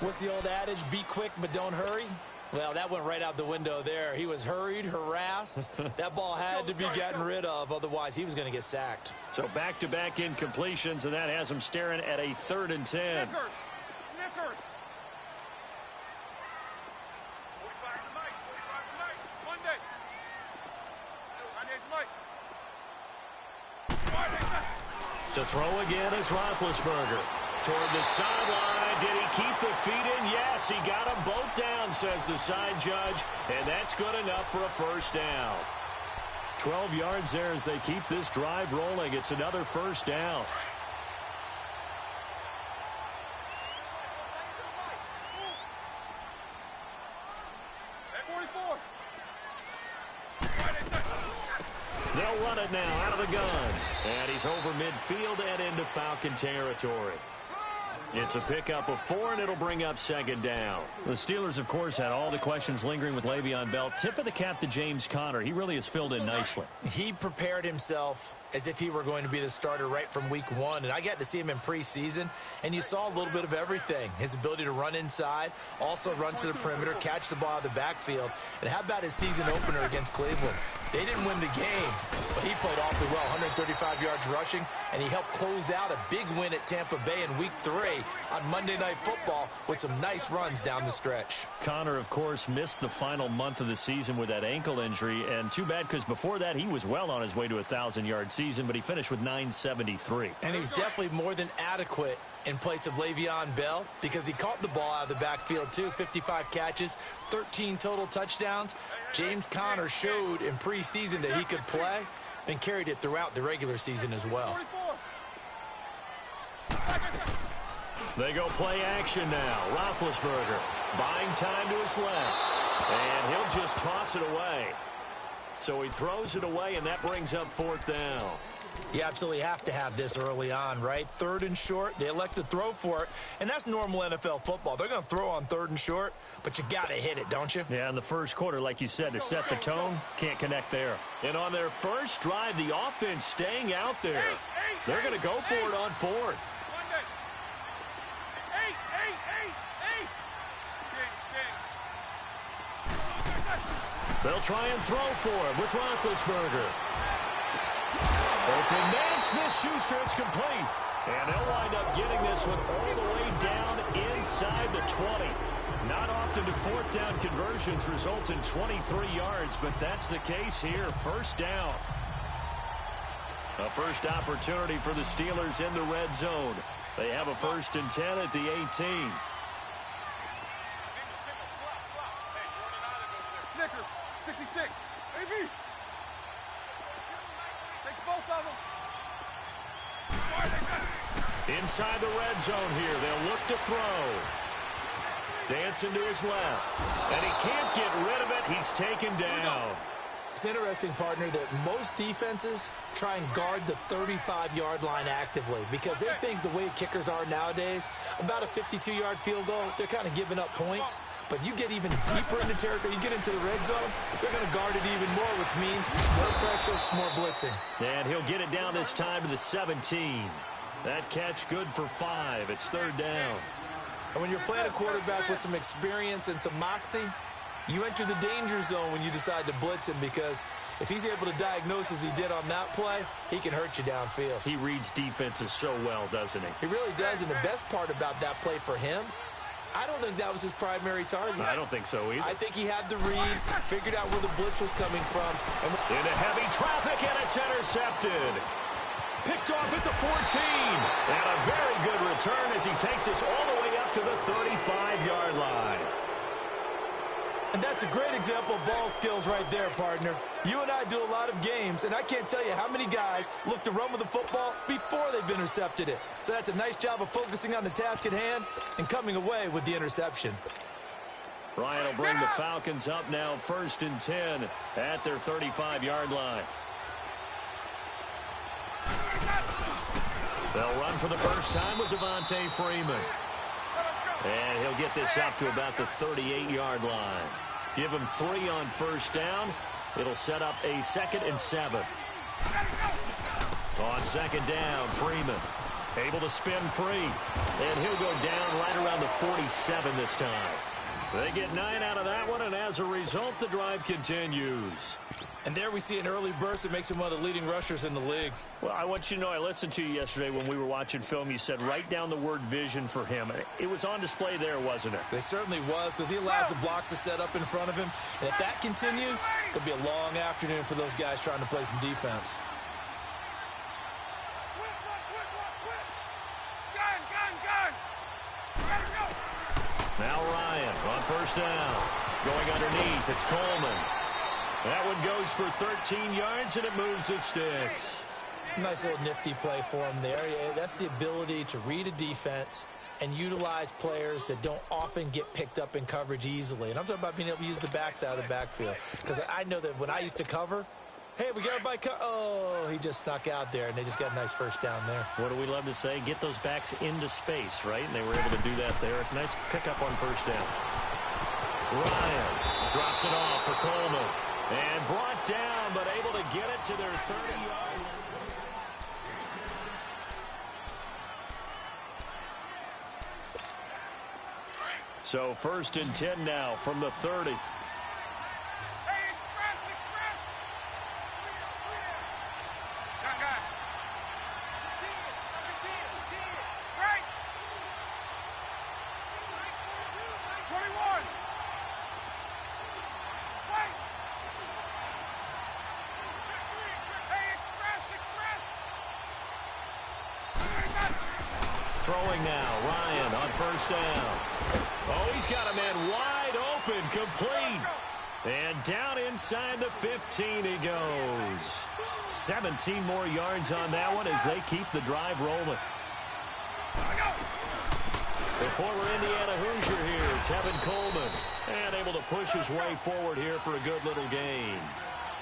What's the old adage? Be quick, but don't hurry. Well, that went right out the window there. He was hurried, harassed. That ball had to be gotten rid of, otherwise he was going to get sacked. So back-to-back incompletions, and that has him staring at a 3rd and 10. Snickers. 45 Monday. To throw again is Roethlisberger. Toward the sideline. Did he keep the feet in? Yes, he got them both down, says the side judge. And that's good enough for a first down. 12 yards there as they keep this drive rolling. It's another first down. They'll run it now out of the gun. And he's over midfield and into Falcon territory. It's a pickup of 4, and it'll bring up 2nd down. The Steelers, of course, had all the questions lingering with Le'Veon Bell. Tip of the cap to James Conner. He really has filled in nicely. He prepared himself as if he were going to be the starter right from week 1. And I got to see him in preseason, and you saw a little bit of everything. His ability to run inside, also run to the perimeter, catch the ball out of the backfield. And how about his season opener against Cleveland? They didn't win the game, but he played awfully well, 135 yards rushing, and he helped close out a big win at Tampa Bay in Week 3 on Monday Night Football with some nice runs down the stretch. Conner, of course, missed the final month of the season with that ankle injury, and too bad because before that he was well on his way to a 1,000-yard season, but he finished with 973. And he was definitely more than adequate in place of Le'Veon Bell because he caught the ball out of the backfield too. 55 catches, 13 total touchdowns. James Conner showed in preseason that he could play and carried it throughout the regular season as well. They go play action now. Roethlisberger buying time to his left. And he'll just toss it away. So he throws it away, and that brings up 4th down. You absolutely have to have this early on, right? 3rd and short, they elect to throw for it, and that's normal NFL football. They're going to throw on 3rd and short, but you got to hit it, don't you? Yeah, in the first quarter, like you said, to set the tone, can't connect there. And on their first drive, the offense staying out there. They're going to go for it on 4th. They'll try and throw for him with Roethlisberger. Open man, Smith-Schuster, it's complete. And they'll wind up getting this one all the way down inside the 20. Not often do fourth down conversions result in 23 yards, but that's the case here. First down. A first opportunity for the Steelers in the red zone. They have a 1st and 10 at the 18. Single, slot. Hey, running out of over there. Snickers, 66. AB. Takes both of them. Inside the red zone here, they'll look to throw. Dancing to his left. And he can't get rid of it. He's taken down. It's interesting, partner, that most defenses try and guard the 35-yard line actively because they think the way kickers are nowadays, about a 52-yard field goal, they're kind of giving up points. But you get even deeper into territory, you get into the red zone, they're going to guard it even more, which means more pressure, more blitzing. And he'll get it down this time to the 17. That catch good for 5. It's 3rd down. And when you're playing a quarterback with some experience and some moxie, you enter the danger zone when you decide to blitz him because if he's able to diagnose as he did on that play, he can hurt you downfield. He reads defenses so well, doesn't he? He really does, and the best part about that play for him, I don't think that was his primary target. I don't think so either. I think he had the read, figured out where the blitz was coming from. And into heavy traffic, and it's intercepted. Picked off at the 14. And a very good return as he takes us all the way up to the 35-yard line. And that's a great example of ball skills right there, partner. You and I do a lot of games, and I can't tell you how many guys look to run with the football before they've intercepted it. So that's a nice job of focusing on the task at hand and coming away with the interception. Ryan will bring the Falcons up now 1st and 10 at their 35-yard line. They'll run for the first time with Devontae Freeman. And he'll get this up to about the 38-yard line. Give him 3 on 1st down. It'll set up a 2nd and 7. On 2nd down, Freeman able to spin free. And he'll go down right around the 47 this time. They get 9 out of that one, and as a result, the drive continues. And there we see an early burst that makes him one of the leading rushers in the league. Well, I want you to know, I listened to you yesterday when we were watching film. You said write down the word vision for him. It was on display there, wasn't it? It certainly was, because he allows the blocks to set up in front of him. And if that continues, it'll be a long afternoon for those guys trying to play some defense. Now Ryan on 1st down. Going underneath, it's Coleman. That one goes for 13 yards, and it moves the sticks. Nice little nifty play for him there. Yeah, that's the ability to read a defense and utilize players that don't often get picked up in coverage easily. And I'm talking about being able to use the backs out of the backfield. Because I know that when I used to cover, hey, we got everybody oh, he just snuck out there, and they just got a nice 1st down there. What do we love to say? Get those backs into space, right? And they were able to do that there. Nice pickup on 1st down. Ryan drops it off for Coleman. And brought down, but able to get it to their 30-yard line. So 1st and 10 now from the 30. Throwing now, Ryan on 1st down. Oh, he's got a man wide open, complete. And down inside the 15 he goes. 17 more yards on that one as they keep the drive rolling. The former Indiana Hoosier here, Tevin Coleman, and able to push his way forward here for a good little gain.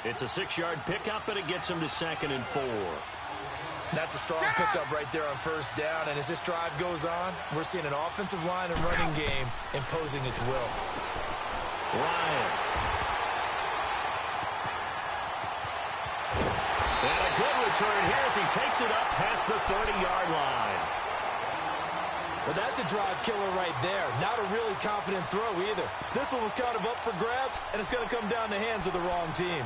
It's a 6-yard pickup, and it gets him to 2nd and 4. That's a strong pickup right there on 1st down, and as this drive goes on, we're seeing an offensive line and running game imposing its will. Ryan. And a good return here as he takes it up past the 30-yard line. Well, that's a drive killer right there. Not a really confident throw either. This one was kind of up for grabs, and it's going to come down the hands of the wrong team.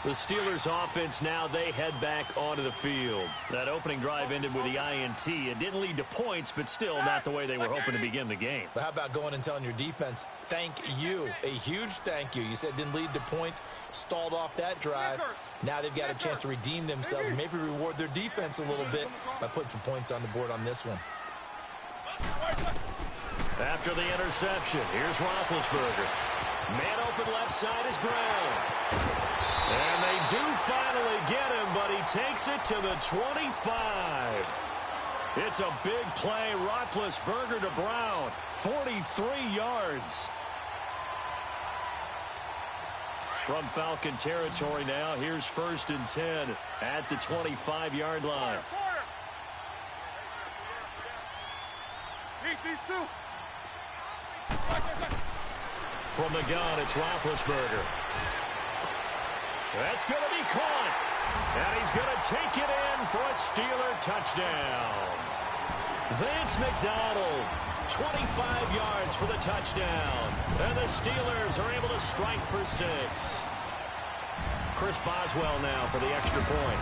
The Steelers offense now, they head back onto the field. That opening drive ended with the INT. It didn't lead to points, but still not the way they were hoping to begin the game. But how about going and telling your defense, thank you, a huge thank you. You said it didn't lead to points, stalled off that drive. Now they've got a chance to redeem themselves and maybe reward their defense a little bit by putting some points on the board on this one. After the interception, here's Roethlisberger. Man open left side is Brown. And they do finally get him, but he takes it to the 25. It's a big play. Roethlisberger to Brown. 43 yards. From Falcon territory now, here's 1st and 10 at the 25-yard line. Meet these two. From the gun, it's Roethlisberger. That's going to be caught. And he's going to take it in for a Steeler touchdown. Vance McDonald, 25 yards for the touchdown. And the Steelers are able to strike for 6. Chris Boswell now for the extra point.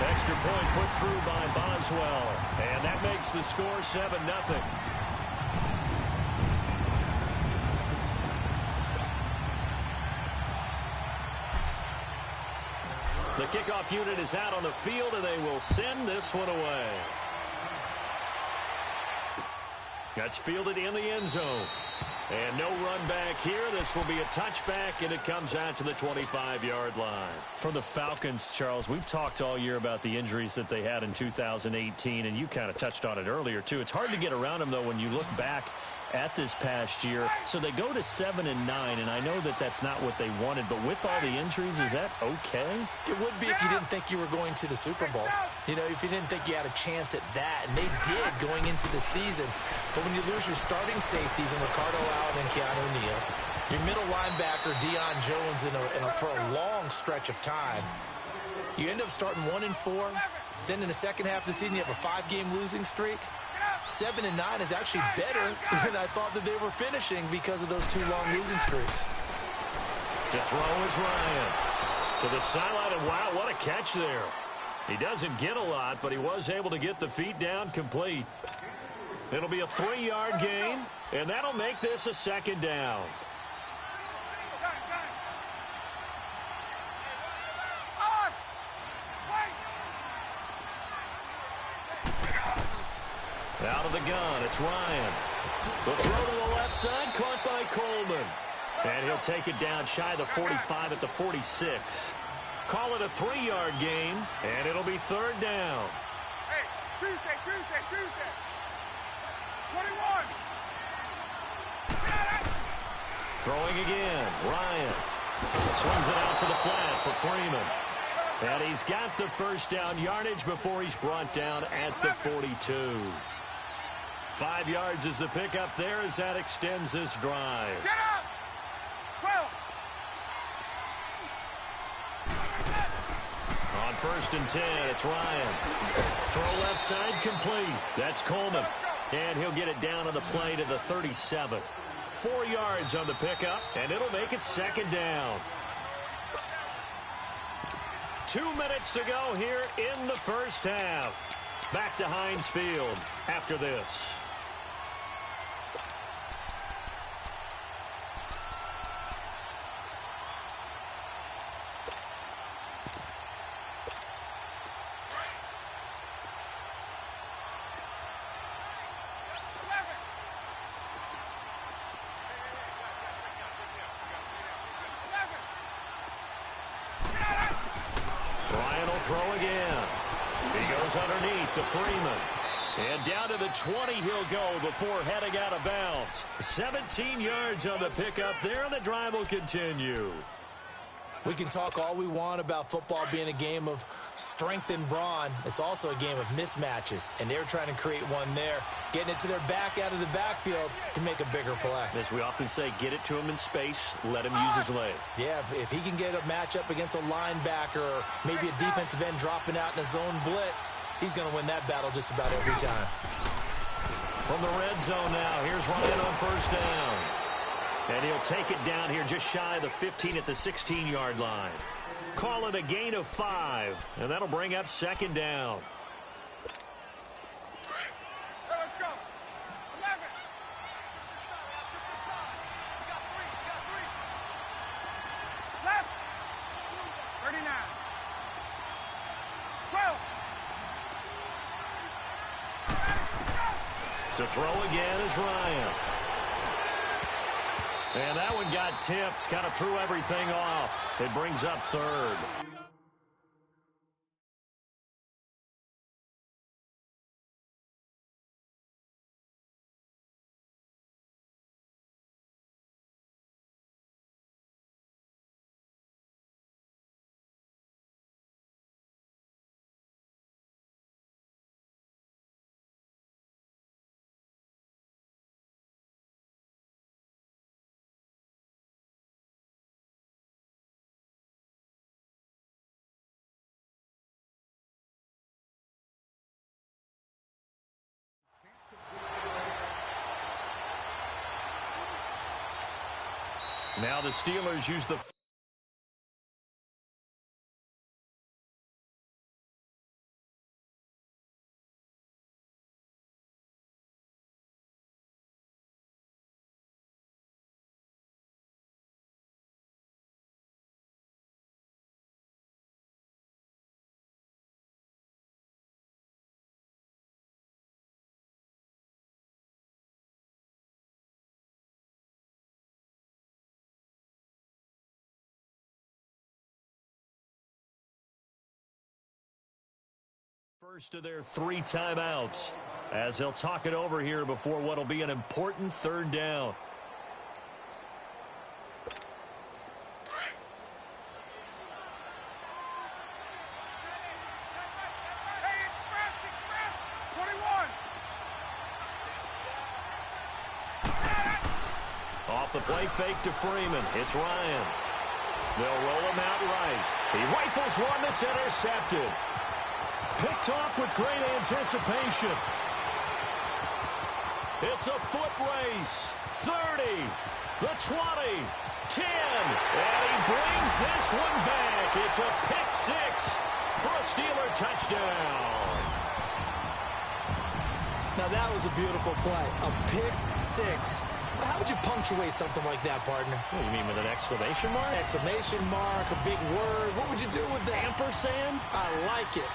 Extra point put through by Boswell. And that makes the score 7-0. The kickoff unit is out on the field, and they will send this one away. That's fielded in the end zone. And no run back here. This will be a touchback, and it comes out to the 25-yard line. For the Falcons, Charles, we've talked all year about the injuries that they had in 2018, and you kind of touched on it earlier, too. It's hard to get around them, though, when you look back at this past year. So they go to 7-9, and I know that that's not what they wanted, but with all the injuries, is that okay? It would be if you didn't think you were going to the Super Bowl. You know, if you didn't think you had a chance at that, and they did going into the season. But when you lose your starting safeties in Ricardo Allen and Keanu Neal, your middle linebacker Deion Jones for a long stretch of time, you end up starting 1-4. Then in the second half of the season, you have a 5-game losing streak. 7-9 is actually better than I thought that they were finishing because of those 2 long losing streaks. To throw is Ryan. To the sideline, and wow, what a catch there. He doesn't get a lot, but he was able to get the feet down complete. It'll be a 3-yard gain, and that'll make this a 2nd down. Out of the gun, it's Ryan. The throw to the left side, caught by Coleman. And he'll take it down shy of the 45 at the 46. Call it a 3-yard gain, and it'll be 3rd down. Hey, Tuesday. 21. Throwing again, Ryan. Swings it out to the flat for Freeman. And he's got the 1st down yardage before he's brought down at the 42. 5 yards is the pickup there as that extends this drive. Get up! 12. On 1st and 10, it's Ryan. Throw left side complete. That's Coleman. And he'll get it down on the play to the 37. 4 yards on the pickup, and it'll make it 2nd down. 2 minutes to go here in the first half. Back to Heinz Field after this. Throw again. He goes underneath to Freeman. And down to the 20 he'll go before heading out of bounds. 17 yards on the pickup there, and the drive will continue. We can talk all we want about football being a game of strength and brawn. It's also a game of mismatches, and they're trying to create one there, getting it to their back out of the backfield to make a bigger play. As we often say, get it to him in space, let him use his leg. Yeah, if he can get a matchup against a linebacker or maybe a defensive end dropping out in a zone blitz, he's going to win that battle just about every time. From the red zone now, here's Ryan on first down. And he'll take it down here just shy of the 15 at the 16-yard line. Call it a gain of 5, and that'll bring up second down. Hey, let's go. 11. We got three. Left. 39. 12. To throw again is Ryan. And that one got tipped, kind of threw everything off. It brings up third. Now the Steelers use the first of their 3 timeouts as they'll talk it over here before what will be an important third down. Hey, express. 21. Off the play fake to Freeman. It's Ryan. They'll roll him out right. He rifles one that's intercepted. Picked off with great anticipation. It's a foot race. 30, the 20, 10, and he brings this one back. It's a pick 6 for a Steeler touchdown. Now that was a beautiful play, a pick 6. How would you punctuate something like that, partner? What, you mean with an exclamation mark? Exclamation mark, a big word. What would you do with that? Ampersand? I like it.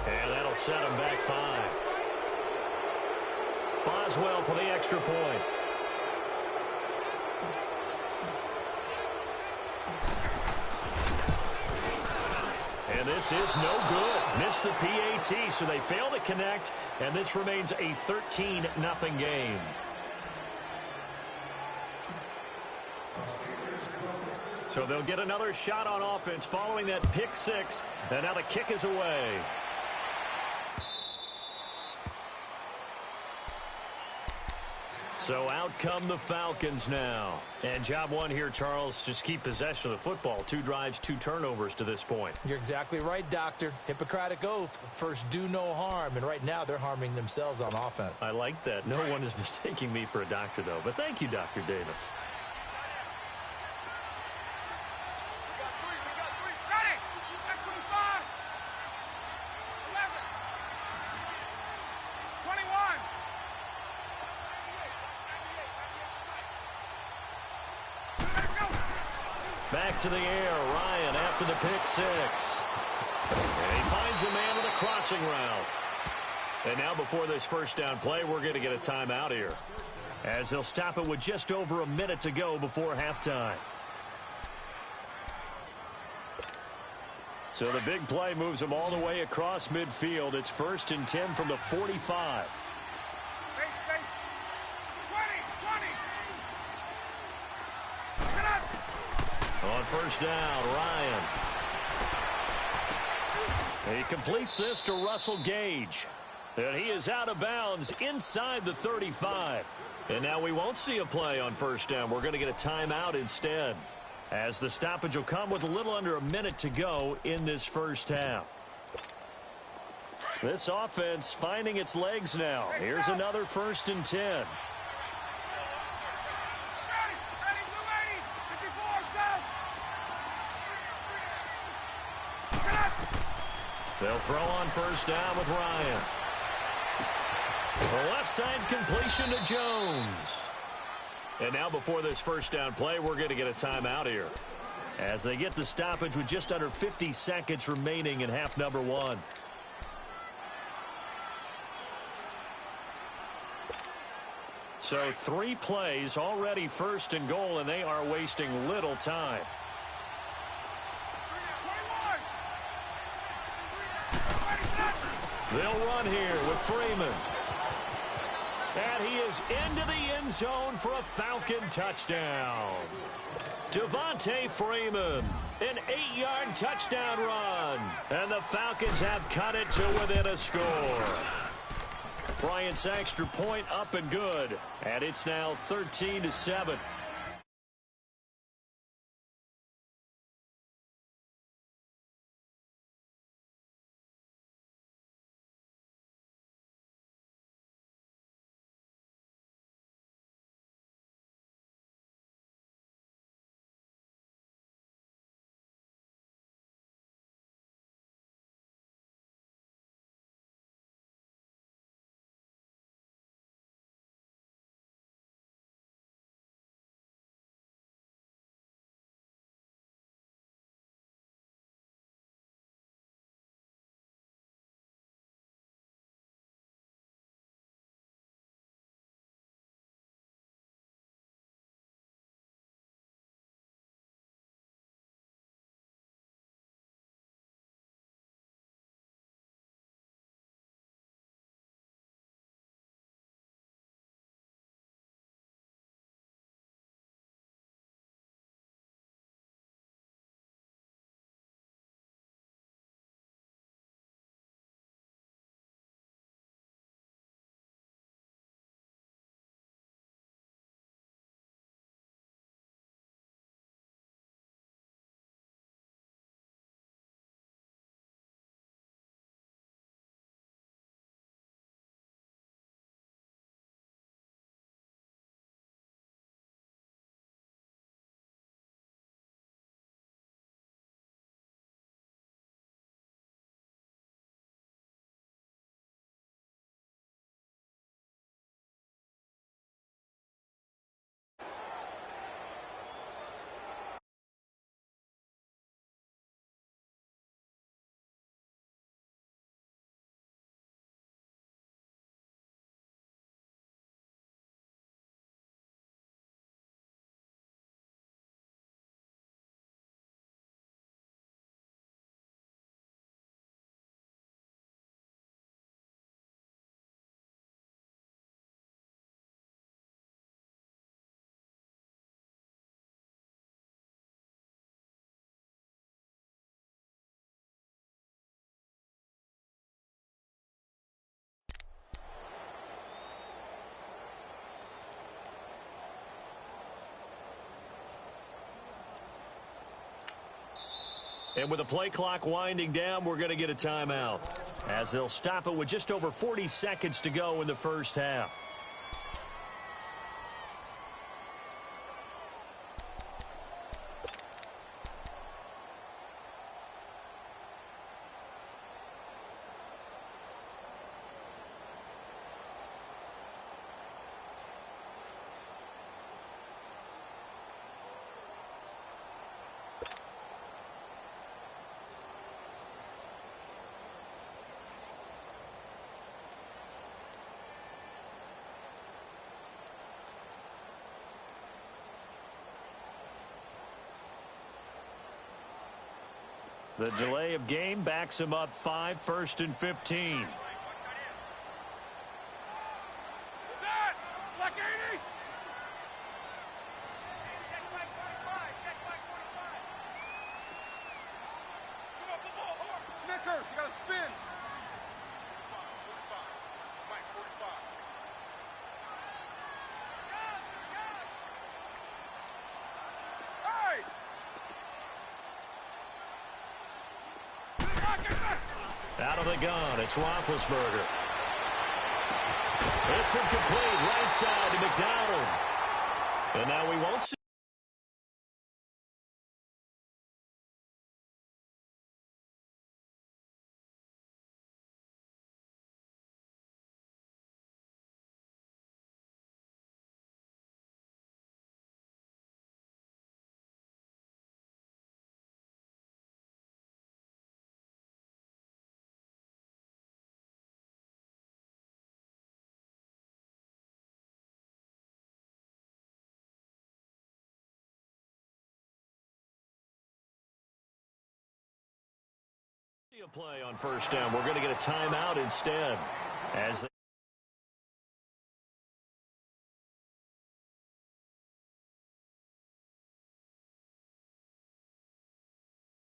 And that'll set him back 5. Boswell for the extra point. And this is no good. Missed the PAT, so they fail to connect, and this remains a 13-0 game. So they'll get another shot on offense following that pick 6, and now the kick is away. So out come the Falcons now. And job one here, Charles, just keep possession of the football. 2 drives, 2 turnovers to this point. You're exactly right, Doctor. Hippocratic oath. First, do no harm. And right now, they're harming themselves on offense. I like that. No one is mistaking me for a doctor, though. But thank you, Dr. Davis. We got three. Ready. That's 25. 11. 21. Back back to the air. Ryan after the pick six. And he finds a man with a crossing route. And now before this first down play, we're going to get a timeout here, as they'll stop it with just over a minute to go before halftime. So the big play moves them all the way across midfield. It's 1st and 10 from the 45. Space. 20. On first down, Ryan. He completes this to Russell Gage. And he is out of bounds inside the 35. And now we won't see a play on first down. We're going to get a timeout instead, as the stoppage will come with a little under a minute to go in this first half. This offense finding its legs now. Here's another 1st and 10. Ready, 280. They'll throw on first down with Ryan. The left side completion to Jones. And now before this first down play, we're going to get a timeout here, as they get the stoppage with just under 50 seconds remaining in half number one. So 3 plays already 1st and goal, and they are wasting little time. 21. They'll run here with Freeman. And he is into the end zone for a Falcon touchdown. Devontae Freeman, an 8-yard touchdown run. And the Falcons have cut it to within a score. Bryant's extra point up and good. And it's now 13-7. And with the play clock winding down, we're going to get a timeout, as they'll stop it with just over 40 seconds to go in the first half. The delay of game backs him up 5, 1st and 15. Black 80. Snickers, you got to spin. 45. Mike, 45. Hey! Out of the gun, it's Roethlisberger. It's incomplete, right side to McDonald. And now we won't see. A play on 1st down. We're going to get a timeout instead. As they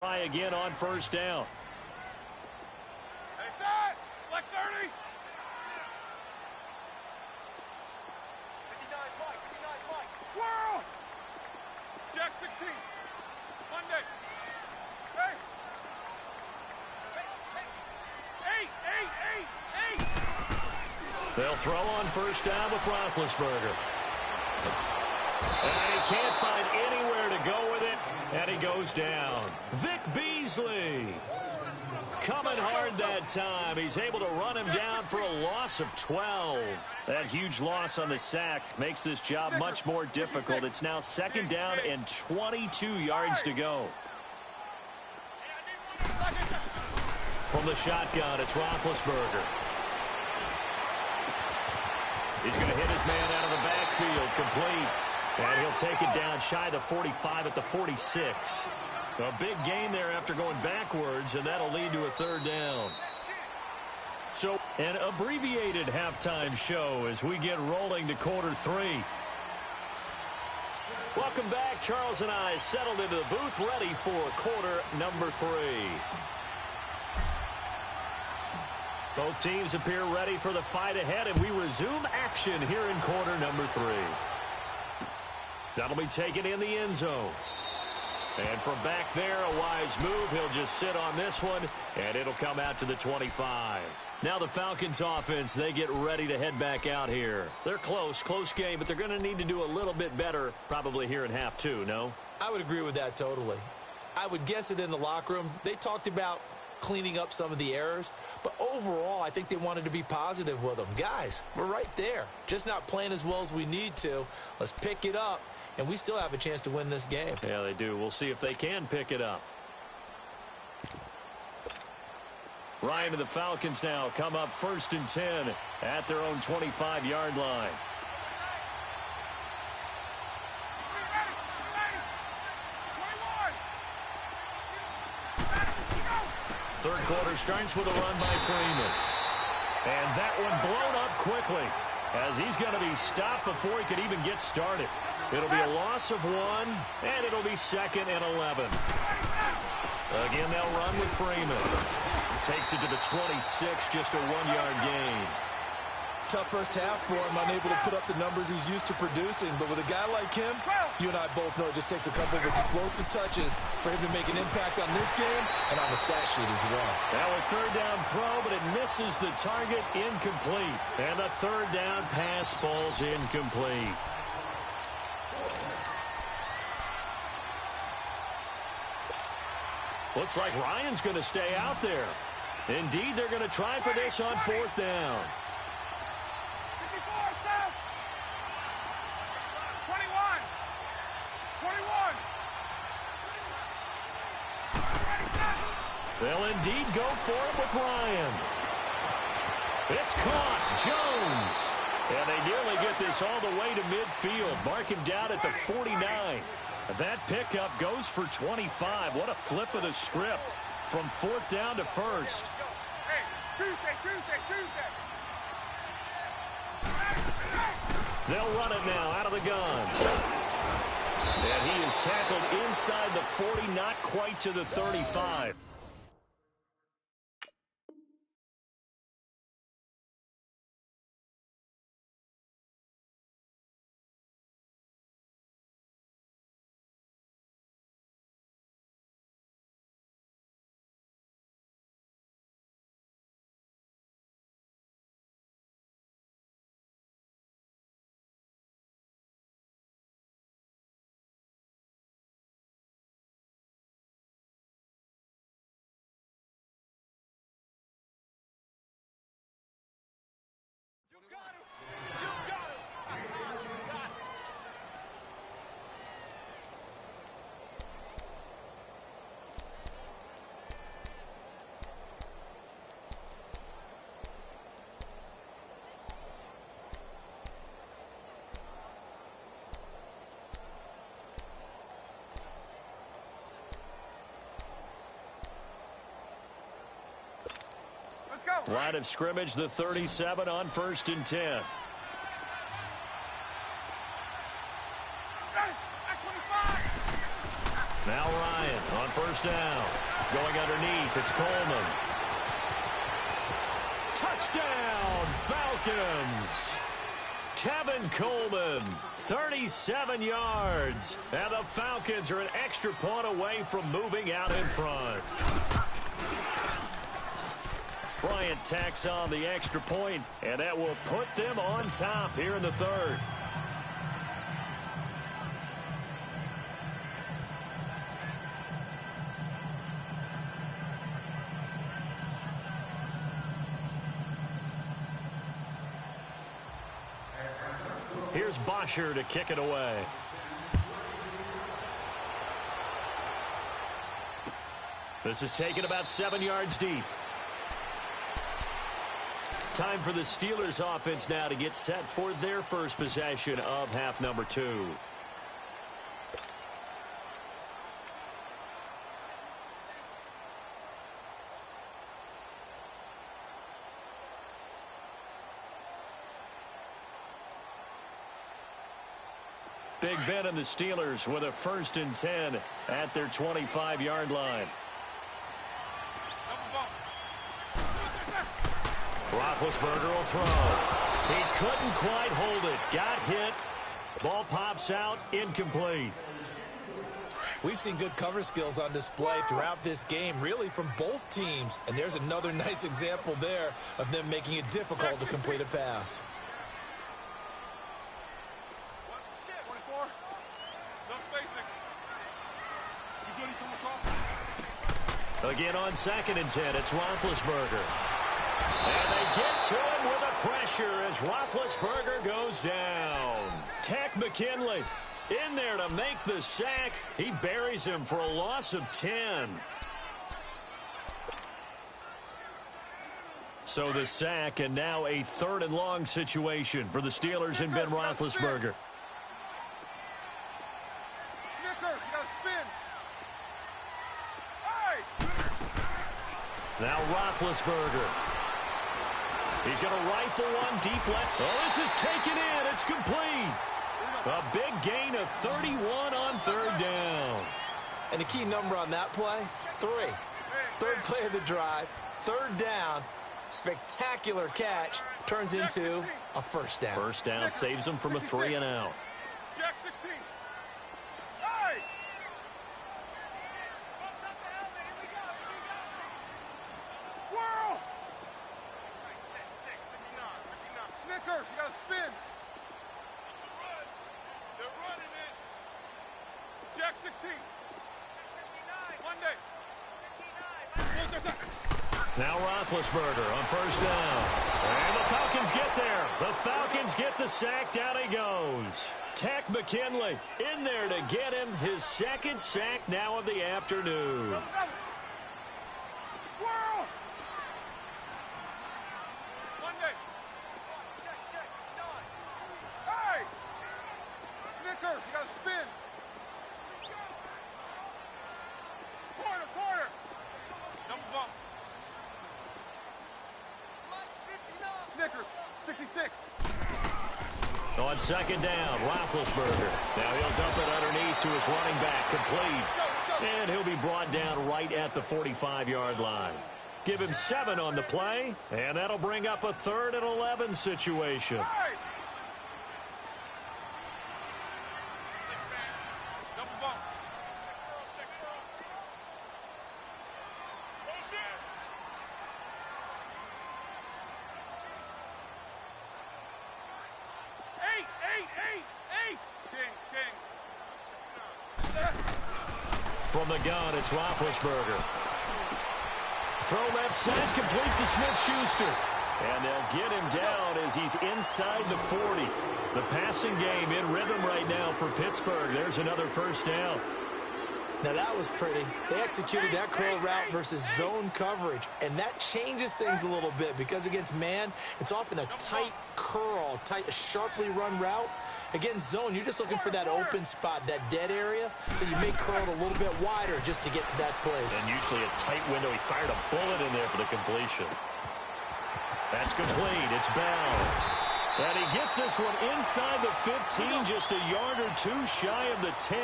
try again on 1st down. Hey, set! Black 30! 59 Mike. Squirrel! Jack 16. Monday. Hey! Eight. They'll throw on 1st down with Roethlisberger. And he can't find anywhere to go with it, and he goes down. Vic Beasley coming hard that time. He's able to run him down for a loss of 12. That huge loss on the sack makes this job much more difficult. It's now 2nd down and 22 yards to go. From the shotgun, it's Roethlisberger. He's going to hit his man out of the backfield, complete. And he'll take it down shy of the 45 at the 46. A big gain there after going backwards, and that'll lead to a 3rd down. So, an abbreviated halftime show as we get rolling to quarter 3. Welcome back. Charles and I settled into the booth, ready for quarter number 3. Both teams appear ready for the fight ahead, and we resume action here in quarter number 3. That'll be taken in the end zone. And from back there, a wise move. He'll just sit on this one, and it'll come out to the 25. Now the Falcons offense, they get ready to head back out here. They're close game, but they're going to need to do a little bit better probably here in half 2, no? I would agree with that totally. I would guess it in the locker room. They talked about cleaning up some of the errors, but overall I think they wanted to be positive with them. Guys, we're right there, just not playing as well as we need to. Let's pick it up, and we still have a chance to win this game. Yeah, they do. We'll see if they can pick it up. Ryan and the Falcons now come up 1st and 10 at their own 25-yard line. Third quarter starts with a run by Freeman. And that one blown up quickly as he's going to be stopped before he could even get started. It'll be a loss of 1, and it'll be 2nd and 11. Again, they'll run with Freeman. Takes it to the 26, just a 1-yard gain. Tough first half for him, unable to put up the numbers he's used to producing. But with a guy like him, you and I both know it just takes a couple of explosive touches for him to make an impact on this game and on the stat sheet as well. Now a 3rd down throw, but it misses the target, incomplete. And the 3rd down pass falls incomplete. Looks like Ryan's going to stay out there. Indeed, they're going to try for this on 4th down. 54, South. 21. 21. They'll indeed go for it with Ryan. It's caught. Jones. And they nearly get this all the way to midfield. Mark him down at the 49. That pickup goes for 25. What a flip of the script. from 4th down to 1st. Hey, Tuesday. They'll run it now out of the gun. And he is tackled inside the 40, not quite to the 35. Line of scrimmage, the 37 on 1st and 10. Now Ryan on 1st down. Going underneath, it's Coleman. Touchdown, Falcons! Tevin Coleman, 37 yards. And the Falcons are an extra point away from moving out in front. Bryant tacks on the extra point, and that will put them on top here in the 3rd. Here's Bosher to kick it away. This is taken about 7 yards deep. Time for the Steelers offense now to get set for their first possession of half number 2. Big Ben and the Steelers with a 1st and 10 at their 25-yard line. Roethlisberger will throw. He couldn't quite hold it. Got hit. Ball pops out. Incomplete. We've seen good cover skills on display throughout this game, really from both teams. And there's another nice example there of them making it difficult to complete a pass. Again on 2nd and 10, it's Roethlisberger. And they get to him with a pressure as Roethlisberger goes down. Takk McKinley in there to make the sack. He buries him for a loss of 10. So the sack, and now a 3rd and long situation for the Steelers and Ben Roethlisberger. Now Roethlisberger. He's going to rifle one deep left. Oh, this is taken in. It's complete. A big gain of 31 on 3rd down. And the key number on that play, 3. 3rd play of the drive, 3rd down. Spectacular catch turns into a 1st down. 1st down saves him from a 3 and out. Jack 16. Snickers, you got to spin. They're running it. Jack 16. Monday. Now Roethlisberger on 1st down. And the Falcons get there. The Falcons get the sack. Down he goes. Takk McKinley in there to get him his 2nd sack now of the afternoon. You got to spin. Corner. 66. On second down, Roethlisberger. Now he'll dump it underneath to his running back, complete. And he'll be brought down right at the 45-yard line. Give him 7 on the play, and that'll bring up a 3rd and 11 situation. Hey! 6-man. Double bump. Check curls. Bullshit. Eight. Kings. From the gun, it's Roethlisberger. Throw left side, complete to Smith-Schuster. And they'll get him down as he's inside the 40. The passing game in rhythm right now for Pittsburgh. There's another first down. Now that was pretty. They executed that curl route versus zone coverage, and that changes things a little bit because against man, it's often a tight curl, a sharply run route. Against zone, you're just looking for that open spot, that dead area, so you may curl it a little bit wider just to get to that place. And usually a tight window. He fired a bullet in there for the completion. That's complete. It's Bell. And he gets this one inside the 15, just a yard or two shy of the 10.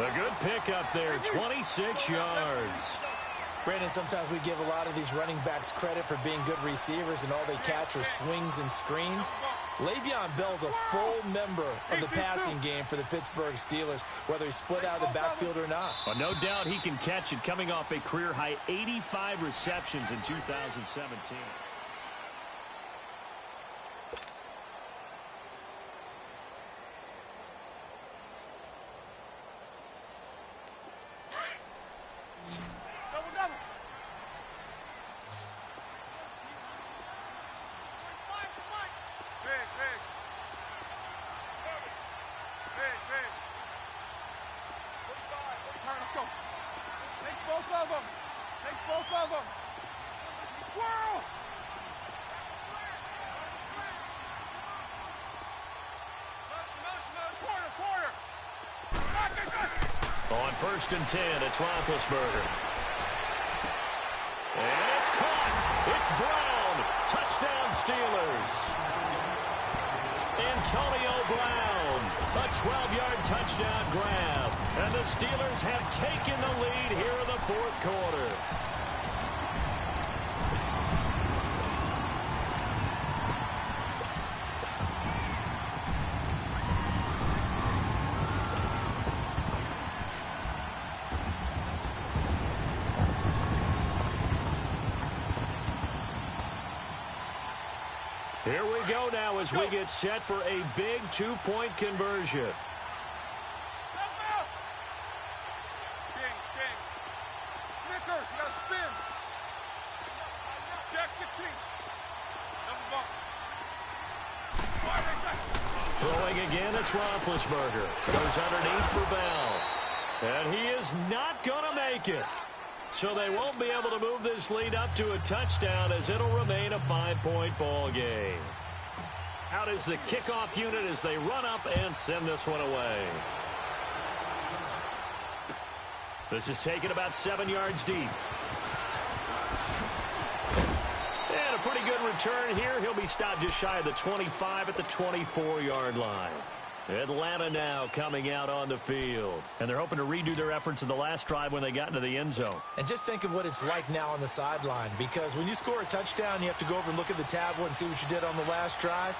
A good pickup there, 26 yards. Brandon, sometimes we give a lot of these running backs credit for being good receivers, and all they catch are swings and screens. Le'Veon Bell's a full member of the passing game for the Pittsburgh Steelers, whether he's split out of the backfield or not. Well, no doubt he can catch it, coming off a career-high 85 receptions in 2017. On 1st and 10, it's Roethlisberger. And it's caught. It's Brown. Touchdown, Steelers. Antonio Brown. A 12-yard touchdown grab. And the Steelers have taken the lead here in the 4th quarter. Here we go now as we get set for a big 2-point conversion. Step out. Kings. Snickers, you got to spin. Jack 16. Double bump. Throwing again, it's Roethlisberger. Goes underneath for Bell. And he is not going to make it. So they won't be able to move this lead up to a touchdown as it'll remain a 5-point ball game. Out is the kickoff unit as they run up and send this one away. This is taken about 7 yards deep. And a pretty good return here. He'll be stopped just shy of the 25 at the 24-yard line. Atlanta now coming out on the field. And they're hoping to redo their efforts in the last drive when they got into the end zone. And just think of what it's like now on the sideline, because when you score a touchdown, you have to go over and look at the tablet and see what you did on the last drive.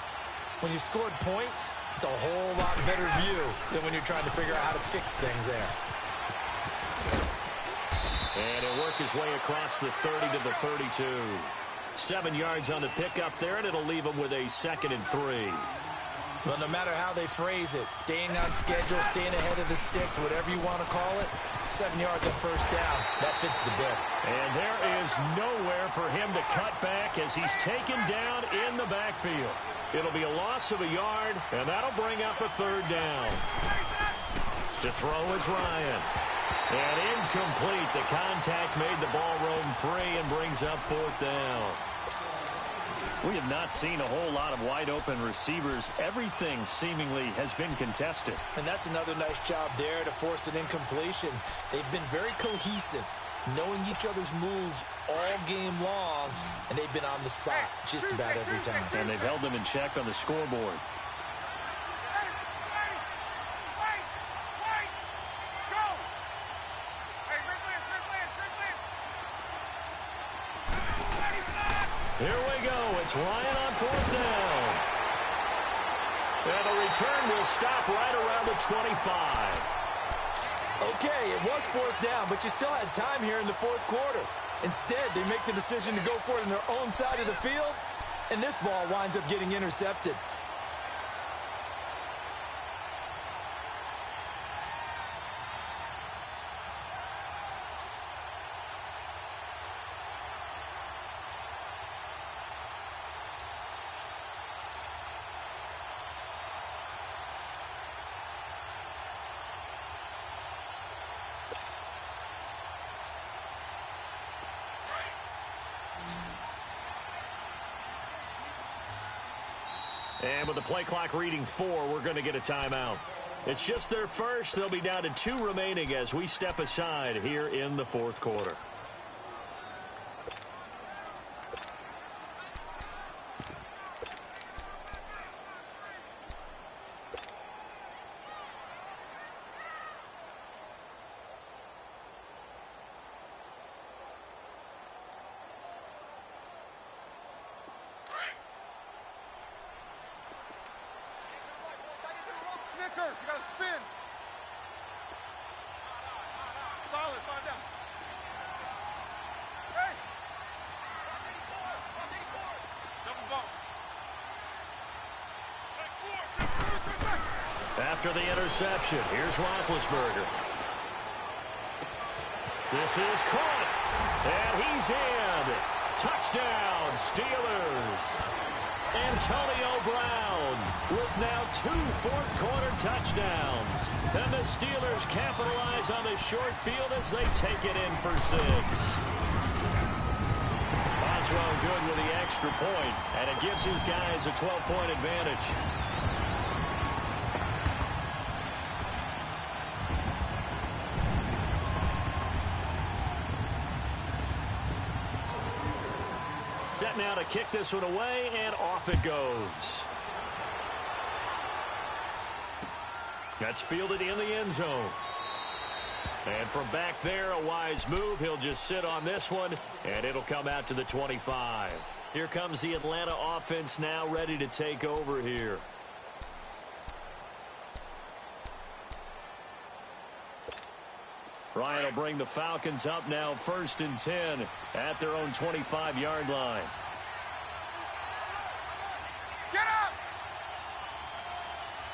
When you scored points, it's a whole lot better view than when you're trying to figure out how to fix things there. And he'll work his way across the 30 to the 32. 7 yards on the pickup there, and it'll leave him with a 2nd and 3. Well, no matter how they phrase it, staying on schedule, staying ahead of the sticks, whatever you want to call it, 7 yards on first down, that fits the bill. And there is nowhere for him to cut back as he's taken down in the backfield. It'll be a loss of a yard, and that'll bring up a 3rd down. To throw is Ryan. And incomplete. The contact made the ball roam free and brings up 4th down. We have not seen a whole lot of wide-open receivers. Everything seemingly has been contested. And that's another nice job there to force an incompletion. They've been very cohesive. knowing each other's moves all game long, and they've been on the spot just about every time. And they've held them in check on the scoreboard. Here we go. It's Ryan on 4th down. And the return will stop right around the 25. Okay, it was 4th down, but you still had time here in the 4th quarter. Instead, they make the decision to go for it on their own side of the field, and this ball winds up getting intercepted. And with the play clock reading 4, we're going to get a timeout. It's just their first. They'll be down to 2 remaining as we step aside here in the 4th quarter. You gotta spin. Solid, 5 down. Hey! Double bump. Check 4. After the interception, here's Roethlisberger. This is caught, and he's in. Touchdown, Steelers. Antonio Brown with now 2 fourth-quarter touchdowns. And the Steelers capitalize on the short field as they take it in for 6. Boswell good with the extra point, and it gives his guys a 12-point advantage. Set now to kick this one away, and off it goes. That's fielded in the end zone. And from back there, a wise move. He'll just sit on this one, and it'll come out to the 25. Here comes the Atlanta offense now ready to take over here. Ryan will bring the Falcons up now 1st and 10 at their own 25-yard line. Get up!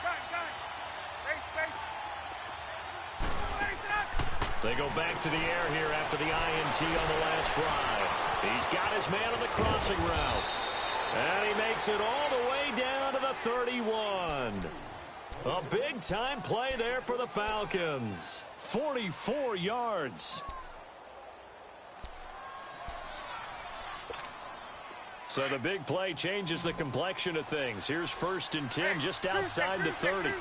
Got it. Face up! They go back to the air here after the INT on the last drive. He's got his man on the crossing route. And he makes it all the way down to the 31. A big-time play there for the Falcons. 44 yards. So the big play changes the complexion of things. Here's 1st and 10 just outside the 30. Hey,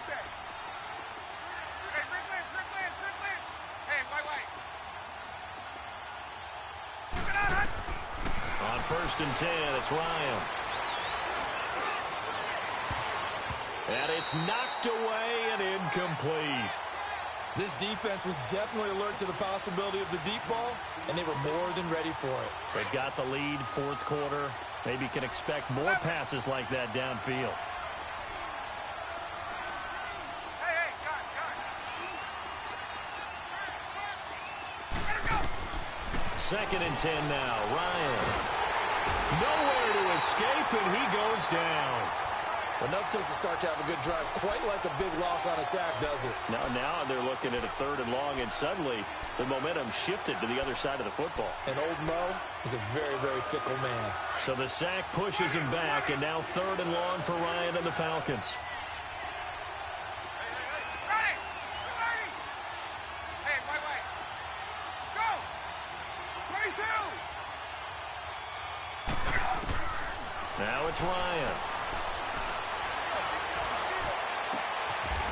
On 1st and 10, it's Ryan. And it's knocked away and incomplete. This defense was definitely alert to the possibility of the deep ball, and they were more than ready for it. They've got the lead, 4th quarter. Maybe can expect more passes like that downfield. Second and 10 now. Ryan. Nowhere to escape, and he goes down. Enough takes a start to have a good drive, quite like a big loss on a sack, does it? Now they're looking at a 3rd and long, and suddenly the momentum shifted to the other side of the football. And old Mo is a very, very fickle man. So the sack pushes him back, and now 3rd and long for Ryan and the Falcons. Now it's Ryan.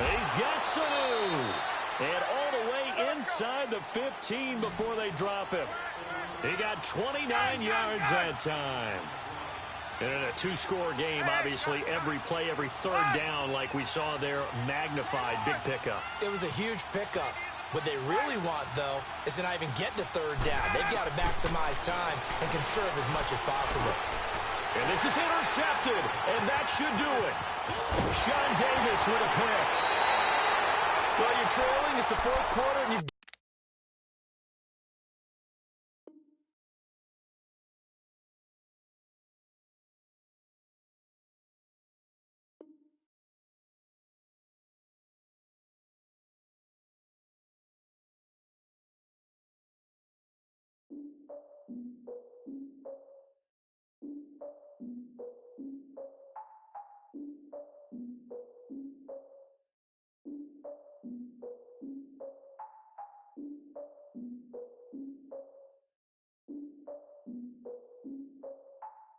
He's got Sanu. And all the way inside the 15 before they drop him. He got 29 yards that time. And in a two-score game, obviously, every play, every third down, like we saw there, magnified, big pickup. It was a huge pickup. What they really want, though, is to not even get to third down. They've got to maximize time and conserve as much as possible. And this is intercepted, and that should do it. Sean Davis with a pick. Well, you're trailing. It's the fourth quarter, and you've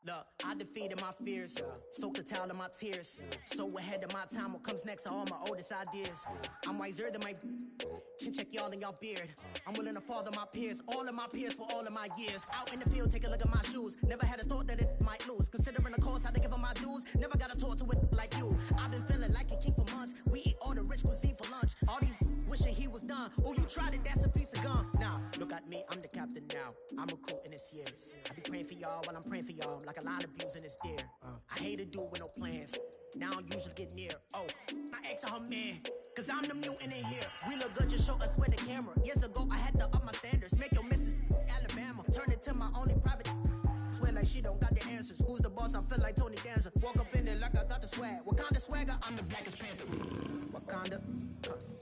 Look, I defeated my fears, soaked the towel in my tears. So ahead of my time, what comes next are all my oldest ideas. I'm wiser than my chin check y'all in y'all beard. I'm willing to father my peers, all of my peers for all of my years. Out in the field, take a look at my shoes. Never had a thought that it might lose. Considering the cost, I had to give them my dues. Never got a talk to it like you. I've been feeling like a king for months. We eat all the rich cuisine for lunch. All these wishing he was done. Oh, you tried it, that's a piece of gum. Now, look at me, I'm the captain now. I'm recruiting this year. I be praying for y'all while I'm praying for y'all. Like a line of views in this deer. I hate to do with no plans. Now I usually get near. Oh, my ex her man. Cause I'm the mutant in here. We look good, just show us where the camera. Years ago, I had to up my standards. Make your missus Alabama. Turn it to my only private. Swear like she don't got the answers. Who's the boss? I feel like Tony Danza. Walk up in there like I got the swag. What kind of swagger? I'm the blackest panther. Wakanda.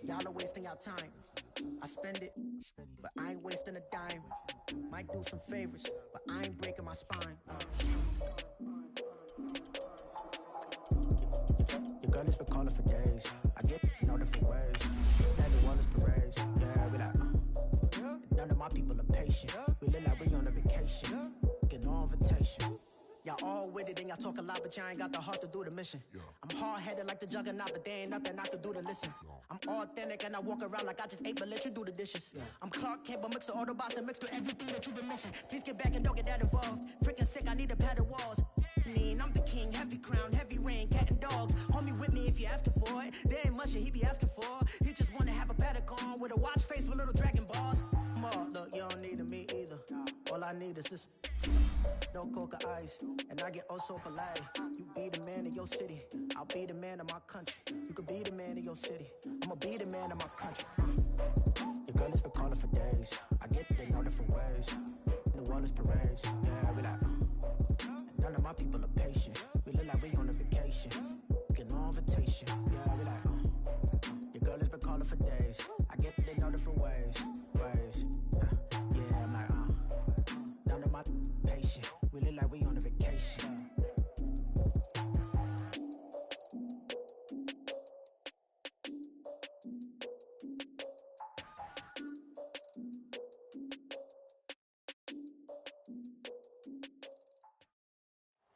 Y'all are wasting your time. I spend it, but I ain't wasting a dime. Might do some favors, but I ain't breaking my spine. Your girl has been calling for days. I get in all different ways. Daily wellness parades. Yeah, we like, none of my people are patient. We look like we on a vacation. Get no invitation. Y'all all with it and y'all talk a lot, but y'all ain't got the heart to do the mission. I'm hard-headed like the juggernaut, but there ain't nothing I can do to listen. I'm authentic and I walk around like I just ate, but let you do the dishes. I'm Clark Kent, but mix the Autobots and mix with everything that you've been missing. Please get back and don't get that involved. Freaking sick, I need a pad of walls. I'm the king, heavy crown, heavy rain, cat and dogs. Homie with me if you're asking for it. There ain't much that he be asking for. He just wanna have a paddock on with a watch face with little dragon balls. Look, you don't need me either. All I need is this. No coca ice, and I get oh so polite. You be the man of your city, I'll be the man of my country. You could be the man of your city, I'ma be the man of my country. Your girl has been calling for days. I get it in all different ways. The wellness parades, yeah, we like. None of my people are patient. We look like we on a vacation. Get no invitation, yeah, we like. Your girl has been calling for days. I get it in all different ways. Yeah, I'm like, none of my patient. We look like we on a vacation.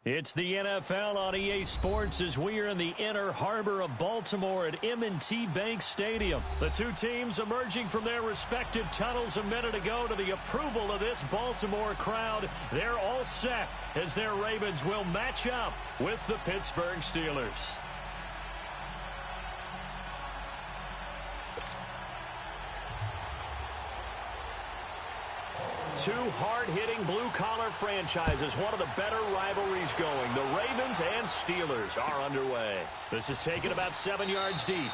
It's the NFL on EA Sports as we are in the inner harbor of Baltimore at M&T Bank Stadium. The two teams emerging from their respective tunnels a minute ago to the approval of this Baltimore crowd. They're all set as their Ravens will match up with the Pittsburgh Steelers. Two hard-hitting blue-collar franchises, one of the better rivalries going. The Ravens and Steelers are underway. This is taken about 7 yards deep.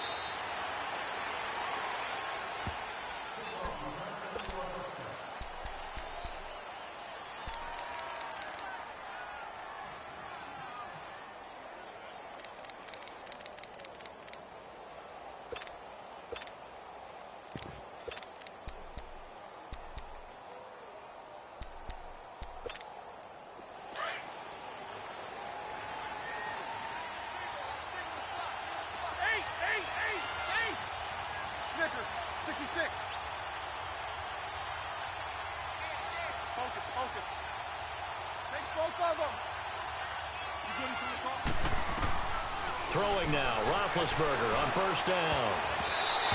Snickers, 66. Focus. Take both of them. You getting from the call? Throwing now, Roethlisberger on first down.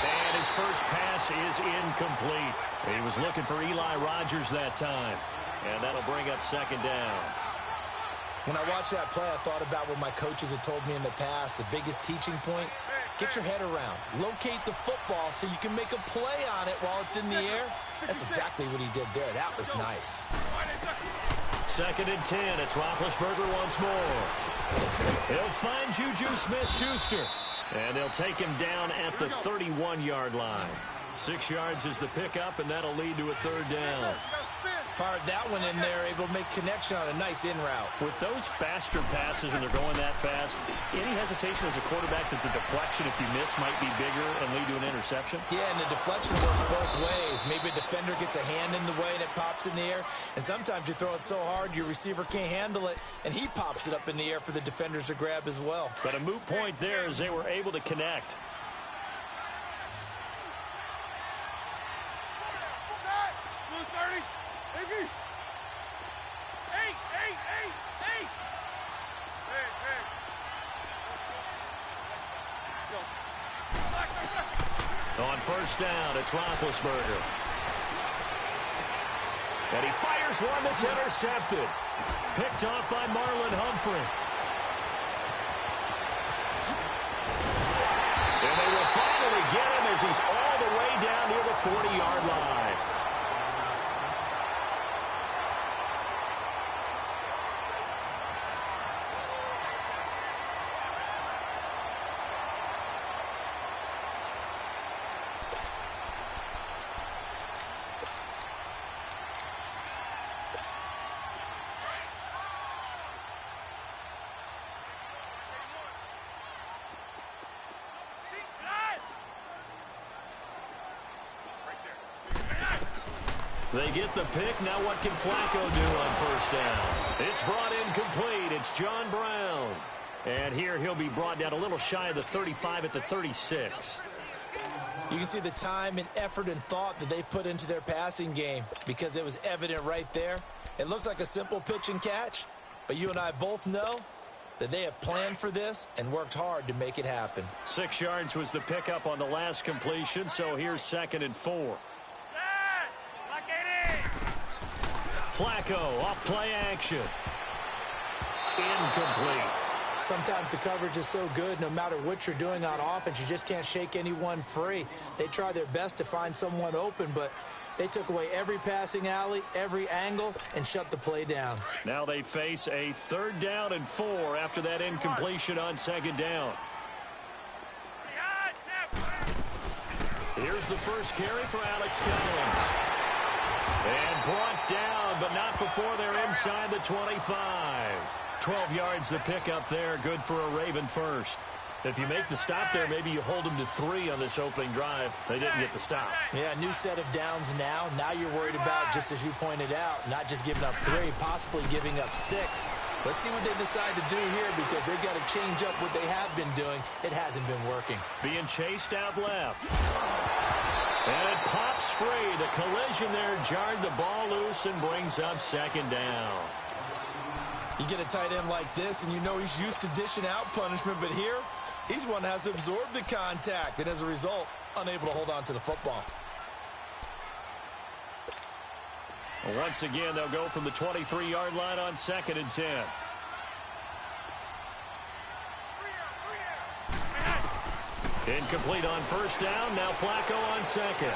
And his first pass is incomplete. He was looking for Eli Rogers that time. And that'll bring up second down. When I watched that play, I thought about what my coaches had told me in the past. The biggest teaching point, get your head around. Locate the football so you can make a play on it while it's in the air. That's exactly what he did there. That was nice. Second and 10. It's Roethlisberger once more. He'll find Juju Smith-Schuster. And they'll take him down at the 31-yard line. 6 yards is the pickup, and that'll lead to a third down. Fired that one in there, able to make connection on a nice in route. With those faster passes when they're going that fast, any hesitation as a quarterback that the deflection, if you miss, might be bigger and lead to an interception? Yeah, and the deflection works both ways. Maybe a defender gets a hand in the way and it pops in the air. And sometimes you throw it so hard your receiver can't handle it, and he pops it up in the air for the defenders to grab as well. But a moot point there as they were able to connect. On first down, it's Roethlisberger. And he fires one that's intercepted. Picked off by Marlon Humphrey. And they will finally get him as he's all the way down near the 40-yard line. They get the pick. Now what can Flacco do on first down? It's brought in complete. It's John Brown. And here he'll be brought down a little shy of the 35 at the 36. You can see the time and effort and thought that they put into their passing game because it was evident right there. It looks like a simple pitch and catch, but you and I both know that they have planned for this and worked hard to make it happen. 6 yards was the pickup on the last completion, so here's 2nd and 4. Flacco off play action. Incomplete. Sometimes the coverage is so good, no matter what you're doing on offense, you just can't shake anyone free. They try their best to find someone open, but they took away every passing alley, every angle, and shut the play down. Now they face a 3rd down and 4 after that incompletion on 2nd down. Here's the first carry for Alex Collins. And brought down, but not before they're inside the 25. 12 yards the pickup there, good for a Raven first. If you make the stop there, maybe you hold them to 3 on this opening drive. They didn't get the stop. Yeah, new set of downs now. Now you're worried about, just as you pointed out, not just giving up 3, possibly giving up 6. Let's see what they decide to do here because they've got to change up what they have been doing. It hasn't been working. Being chased out left. And it pops free. The collision there jarred the ball loose and brings up 2nd down. You get a tight end like this, and you know he's used to dishing out punishment, but here, he's one that has to absorb the contact, and as a result, unable to hold on to the football. Once again, they'll go from the 23-yard line on 2nd and 10. Incomplete on first down. Now Flacco on 2nd.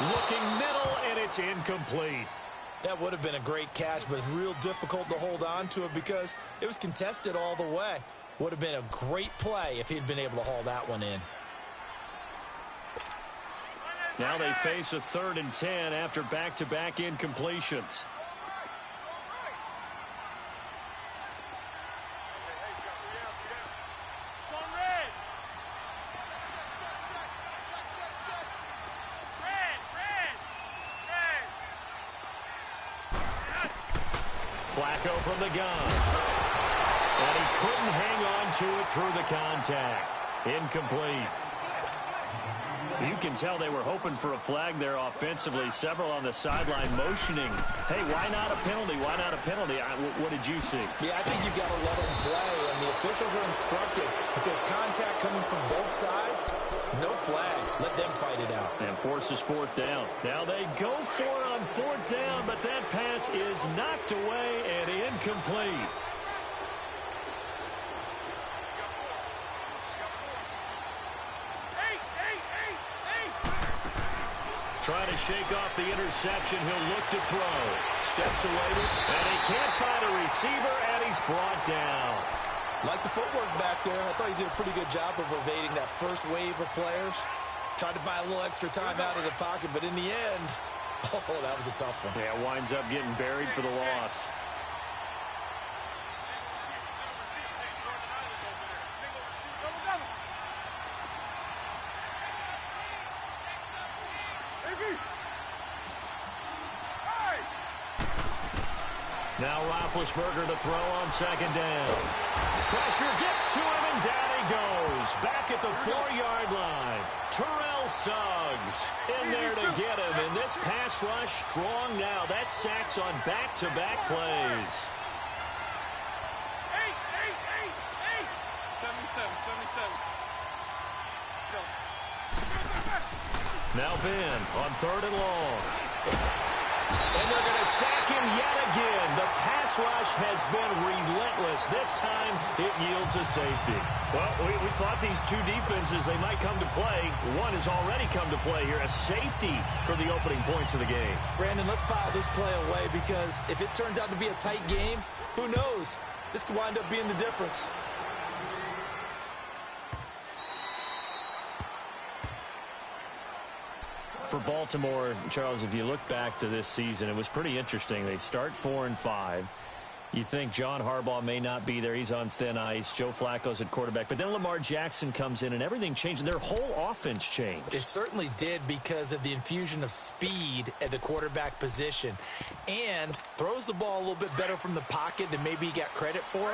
Looking middle, and it's incomplete. That would have been a great catch, but it's real difficult to hold on to it because it was contested all the way. Would have been a great play if he'd been able to haul that one in. Now they face a 3rd and 10 after back-to-back incompletions. Flacco from the gun. And he couldn't hang on to it through the contact. Incomplete. You can tell they were hoping for a flag there offensively. Several on the sideline motioning. Hey, why not a penalty? Why not a penalty? What did you see? Yeah, I think you've got to let them play, and the officials are instructed. If there's contact coming from both sides, no flag. Let them fight it out. And forces fourth down. Now they go for it on fourth down, but that pass is knocked away and incomplete. Trying to shake off the interception. He'll look to throw. Steps away, and he can't find a receiver, and he's brought down. Like the footwork back there, I thought he did a pretty good job of evading that first wave of players. Tried to buy a little extra time out of the pocket, but in the end, oh, that was a tough one. Yeah, winds up getting buried for the loss. Now Roethlisberger to throw on second down. Pressure gets to him, and down he goes. Back at the 4-yard line. Terrell Suggs in there to get him. And this pass rush strong now. That's sacks on back-to-back plays. 77. Now Ben on third and long. And they're going to sack him yet again. The pass rush has been relentless. This time, it yields a safety. Well, we thought these two defenses, they might come to play. One has already come to play here. A safety for the opening points of the game. Brandon, let's file this play away, because if it turns out to be a tight game, who knows? This could wind up being the difference. For Baltimore, Charles, if you look back to this season, it was pretty interesting. They start 4-5. You think John Harbaugh may not be there. He's on thin ice. Joe Flacco's at quarterback. But then Lamar Jackson comes in, and everything changed. Their whole offense changed. It certainly did, because of the infusion of speed at the quarterback position. And throws the ball a little bit better from the pocket than maybe he got credit for.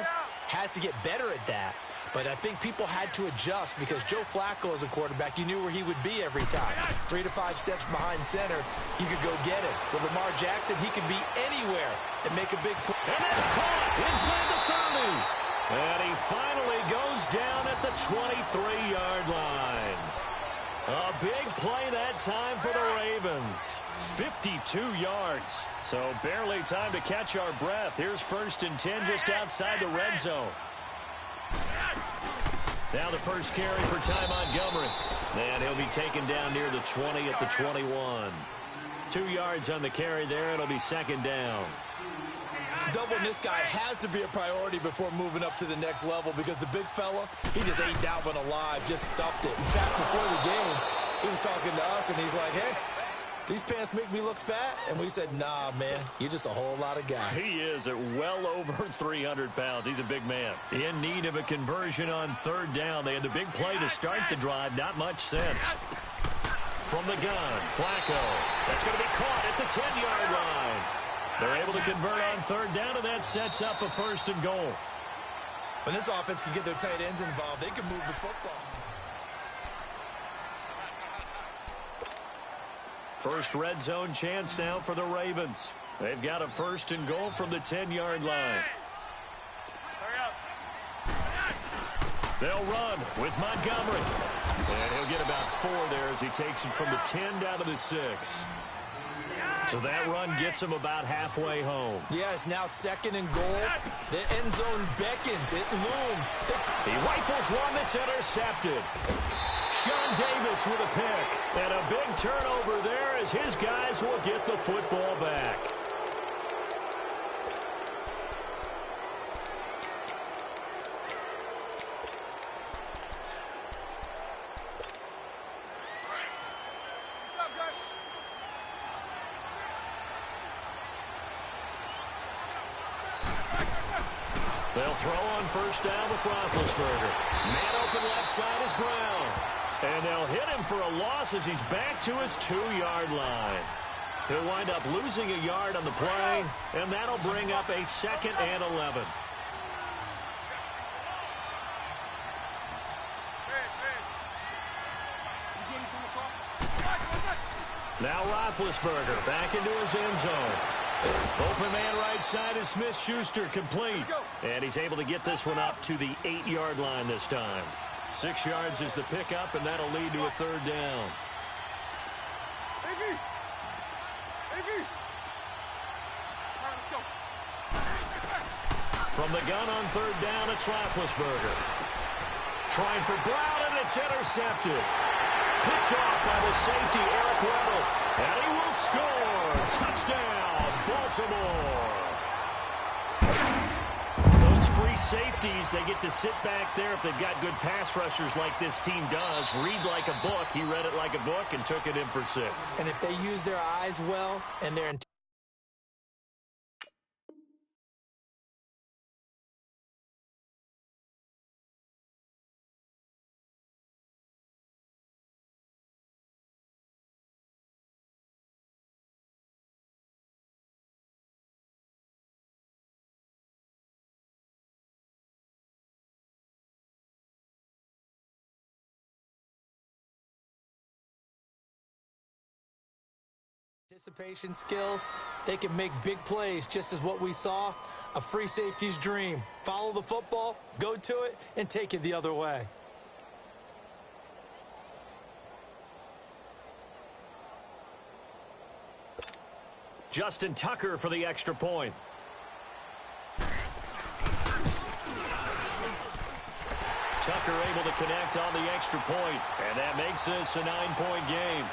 Has to get better at that. But I think people had to adjust, because Joe Flacco as a quarterback, you knew where he would be every time. 3 to 5 steps behind center, you could go get him. With Lamar Jackson, he could be anywhere and make a big play. And that's caught inside the 30. And he finally goes down at the 23-yard line. A big play that time for the Ravens. 52 yards. So barely time to catch our breath. Here's 1st and 10 just outside the red zone. Now the first carry for Ty Montgomery. And he'll be taken down near the 20 at the 21. 2 yards on the carry there. It'll be second down. Doubling this guy has to be a priority before moving up to the next level, because the big fella, he just ate that one alive, just stuffed it. In fact, before the game, he was talking to us, and he's like, hey, these pants make me look fat? And we said, nah, man, you're just a whole lot of guy. He is at well over 300 pounds. He's a big man. In need of a conversion on third down. They had the big play to start the drive. Not much sense. From the gun, Flacco. That's going to be caught at the 10-yard line. They're able to convert on third down, and that sets up a 1st and goal. When this offense can get their tight ends involved, they can move the football. First red zone chance now for the Ravens. They've got a 1st and goal from the 10-yard line. They'll run with Montgomery. And he'll get about 4 there as he takes it from the 10 down to the 6. So that run gets him about halfway home. Yeah, it's now 2nd and goal. The end zone beckons. It looms. He rifles one that's intercepted. Sean Davis with a pick. And a big turnover there as his guys will get the football back. They'll throw on first down with Roethlisberger. Man open left side is Brown. And they'll hit him for a loss as he's back to his 2-yard line. He'll wind up losing a yard on the play, and that'll bring up a 2nd and 11. Now Roethlisberger back into his end zone. Open man right side is Smith-Schuster, complete. And he's able to get this one up to the 8-yard line this time. 6 yards is the pickup, and that'll lead to a third down. From the gun on third down, it's Roethlisberger. Trying for Brown, and it's intercepted. Picked off by the safety, Eric Weddle. And he will score. Touchdown, Baltimore. Those free safeties, they get to sit back there if they've got good pass rushers like this team does. Read like a book. He read it like a book and took it in for 6. And if they use their eyes well and their anticipation skills, they can make big plays, just as what we saw, a free safety's dream. Follow the football, go to it, and take it the other way. Justin Tucker for the extra point. Tucker able to connect on the extra point, and that makes this a 9-point game.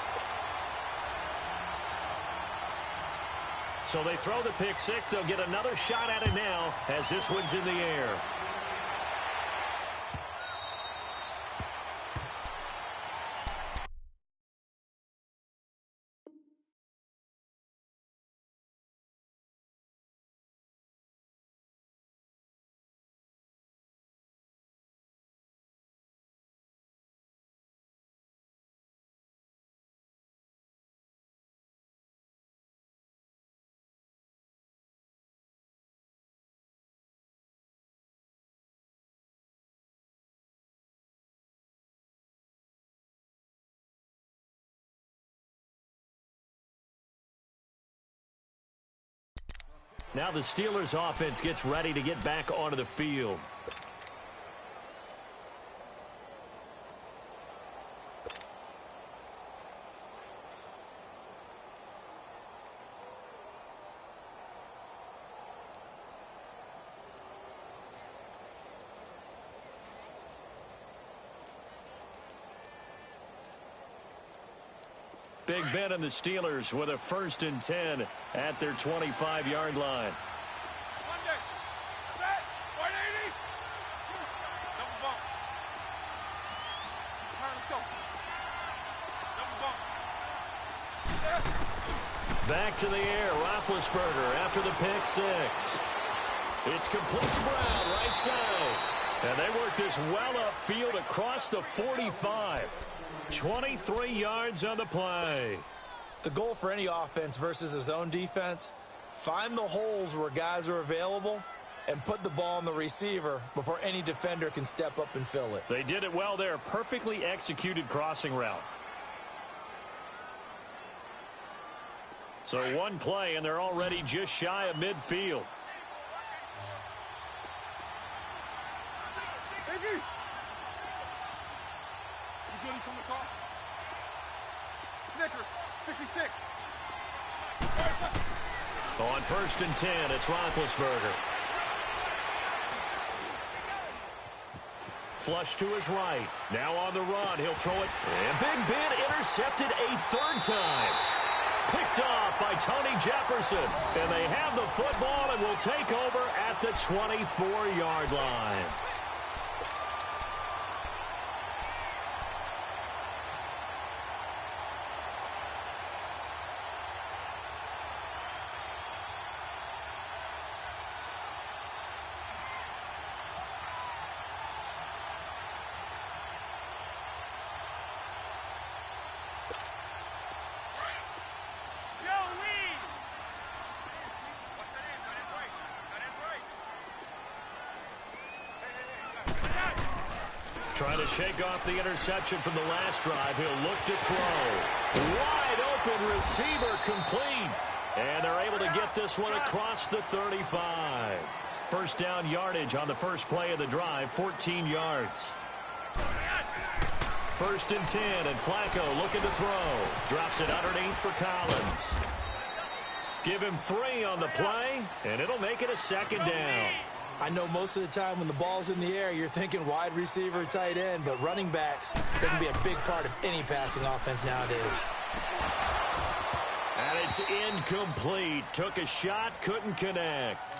So they throw the pick 6. They'll get another shot at it now as this one's in the air. Now the Steelers offense gets ready to get back onto the field. Big Ben and the Steelers with a 1st and 10 at their 25-yard line. Monday. Set. 180. Double bump. All right, let's go. Double bump. Back to the air, Roethlisberger after the pick 6. It's complete to Brown, right side. And they work this well upfield across the 45. 23 yards on the play. The goal for any offense versus his own defense, find the holes where guys are available and put the ball on the receiver before any defender can step up and fill it. They did it well there. Perfectly executed crossing route. So one play, and they're already just shy of midfield. Snickers, 66. On 1st and 10, it's Roethlisberger. Flush to his right. Now on the run, he'll throw it. And Big Ben intercepted a 3rd time. Picked off by Tony Jefferson. And they have the football and will take over at the 24-yard line. Trying to shake off the interception from the last drive. He'll look to throw. Wide open receiver complete. And they're able to get this one across the 35. First down yardage on the first play of the drive, 14 yards. First and 10, and Flacco looking to throw. Drops it underneath for Collins. Give him 3 on the play, and it'll make it a second down. I know most of the time when the ball's in the air, you're thinking wide receiver, tight end, but running backs, they can be a big part of any passing offense nowadays. And it's incomplete. Took a shot, couldn't connect.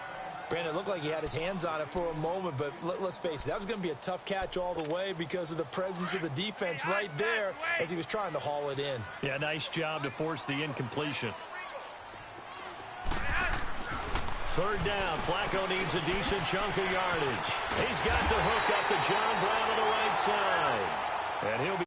Brandon, it looked like he had his hands on it for a moment, but let's face it, that was going to be a tough catch all the way because of the presence of the defense right there as he was trying to haul it in. Yeah, nice job to force the incompletion. Third down, Flacco needs a decent chunk of yardage. He's got the hook up to John Brown on the right side. And he'll be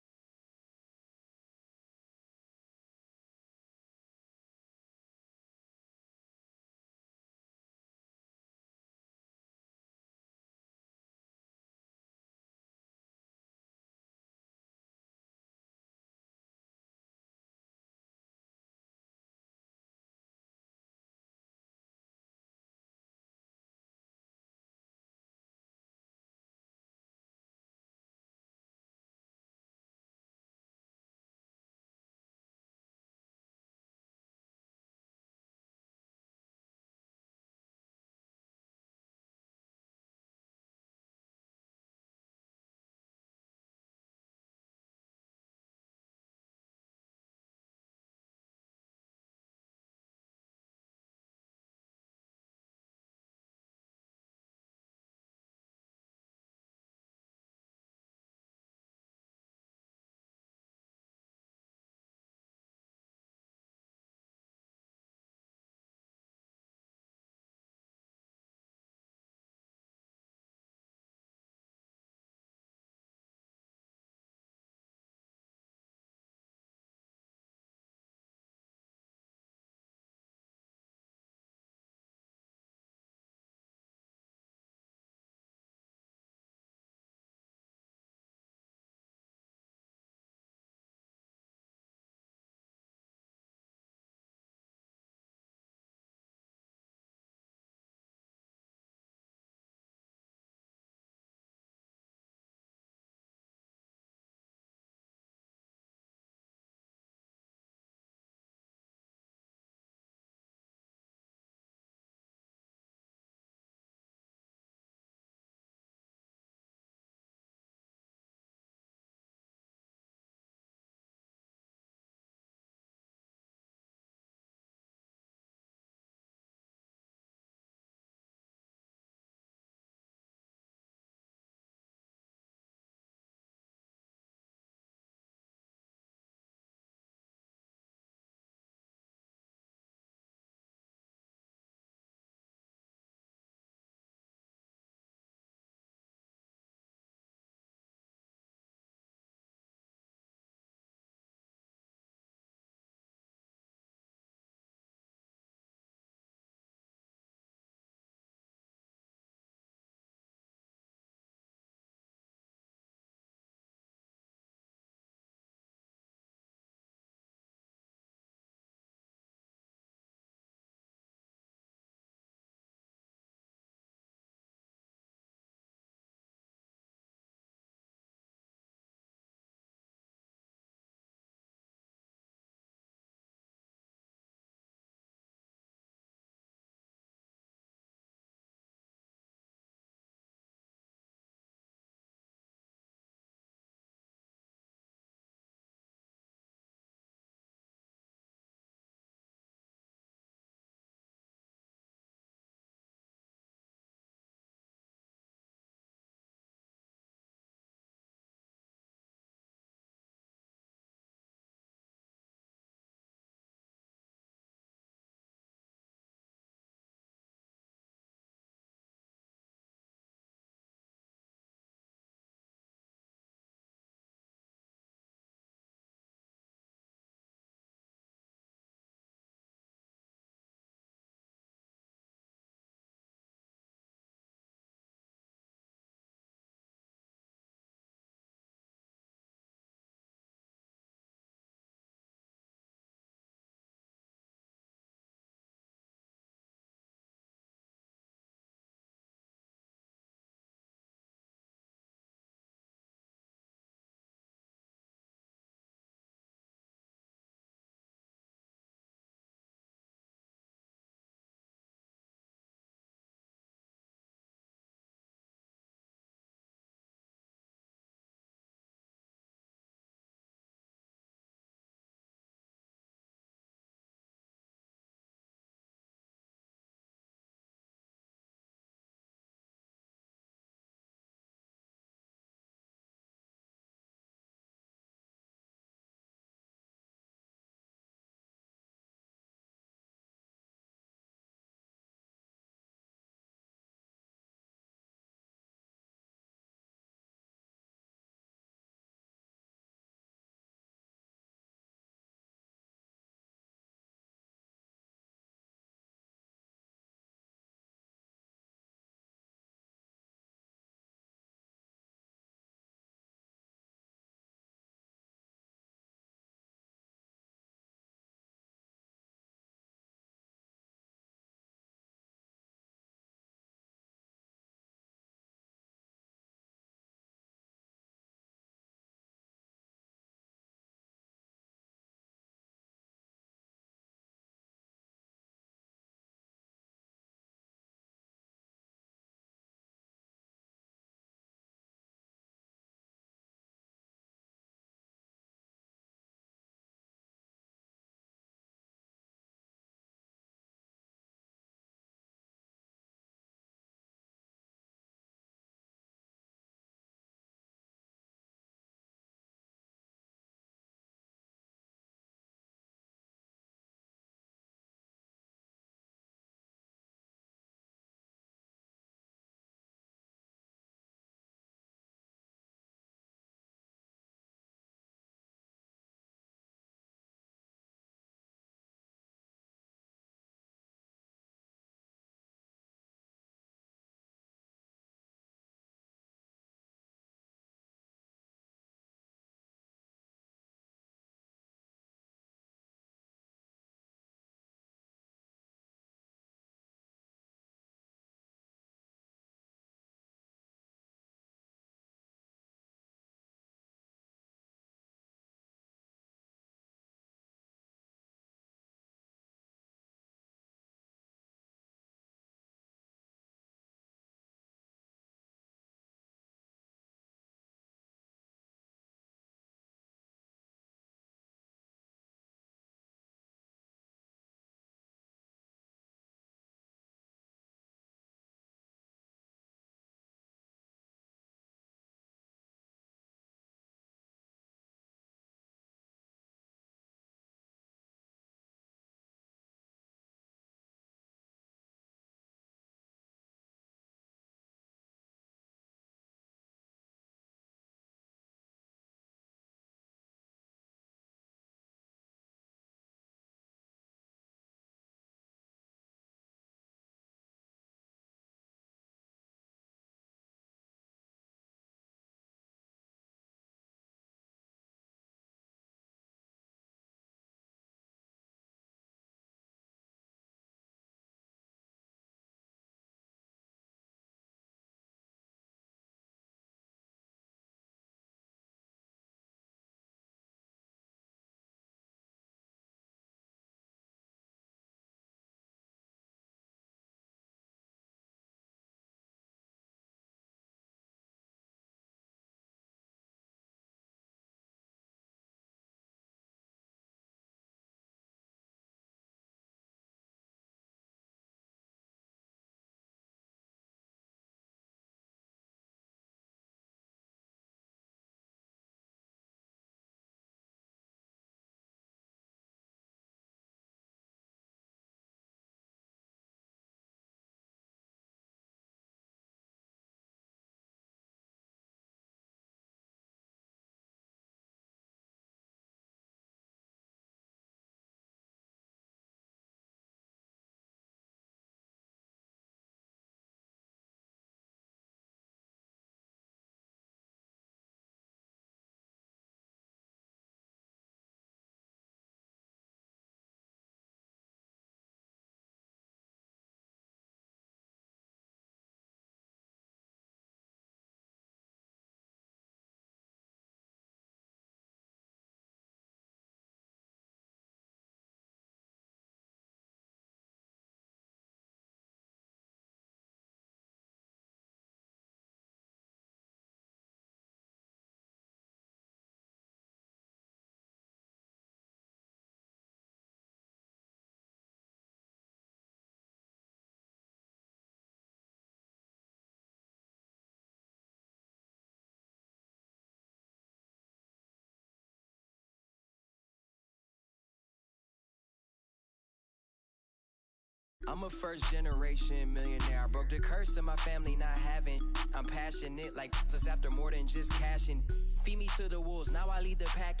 I'm a first generation millionaire. I broke the curse of my family not having. I'm passionate like just after more than just cashing. Feed me to the wolves, now I lead the pack.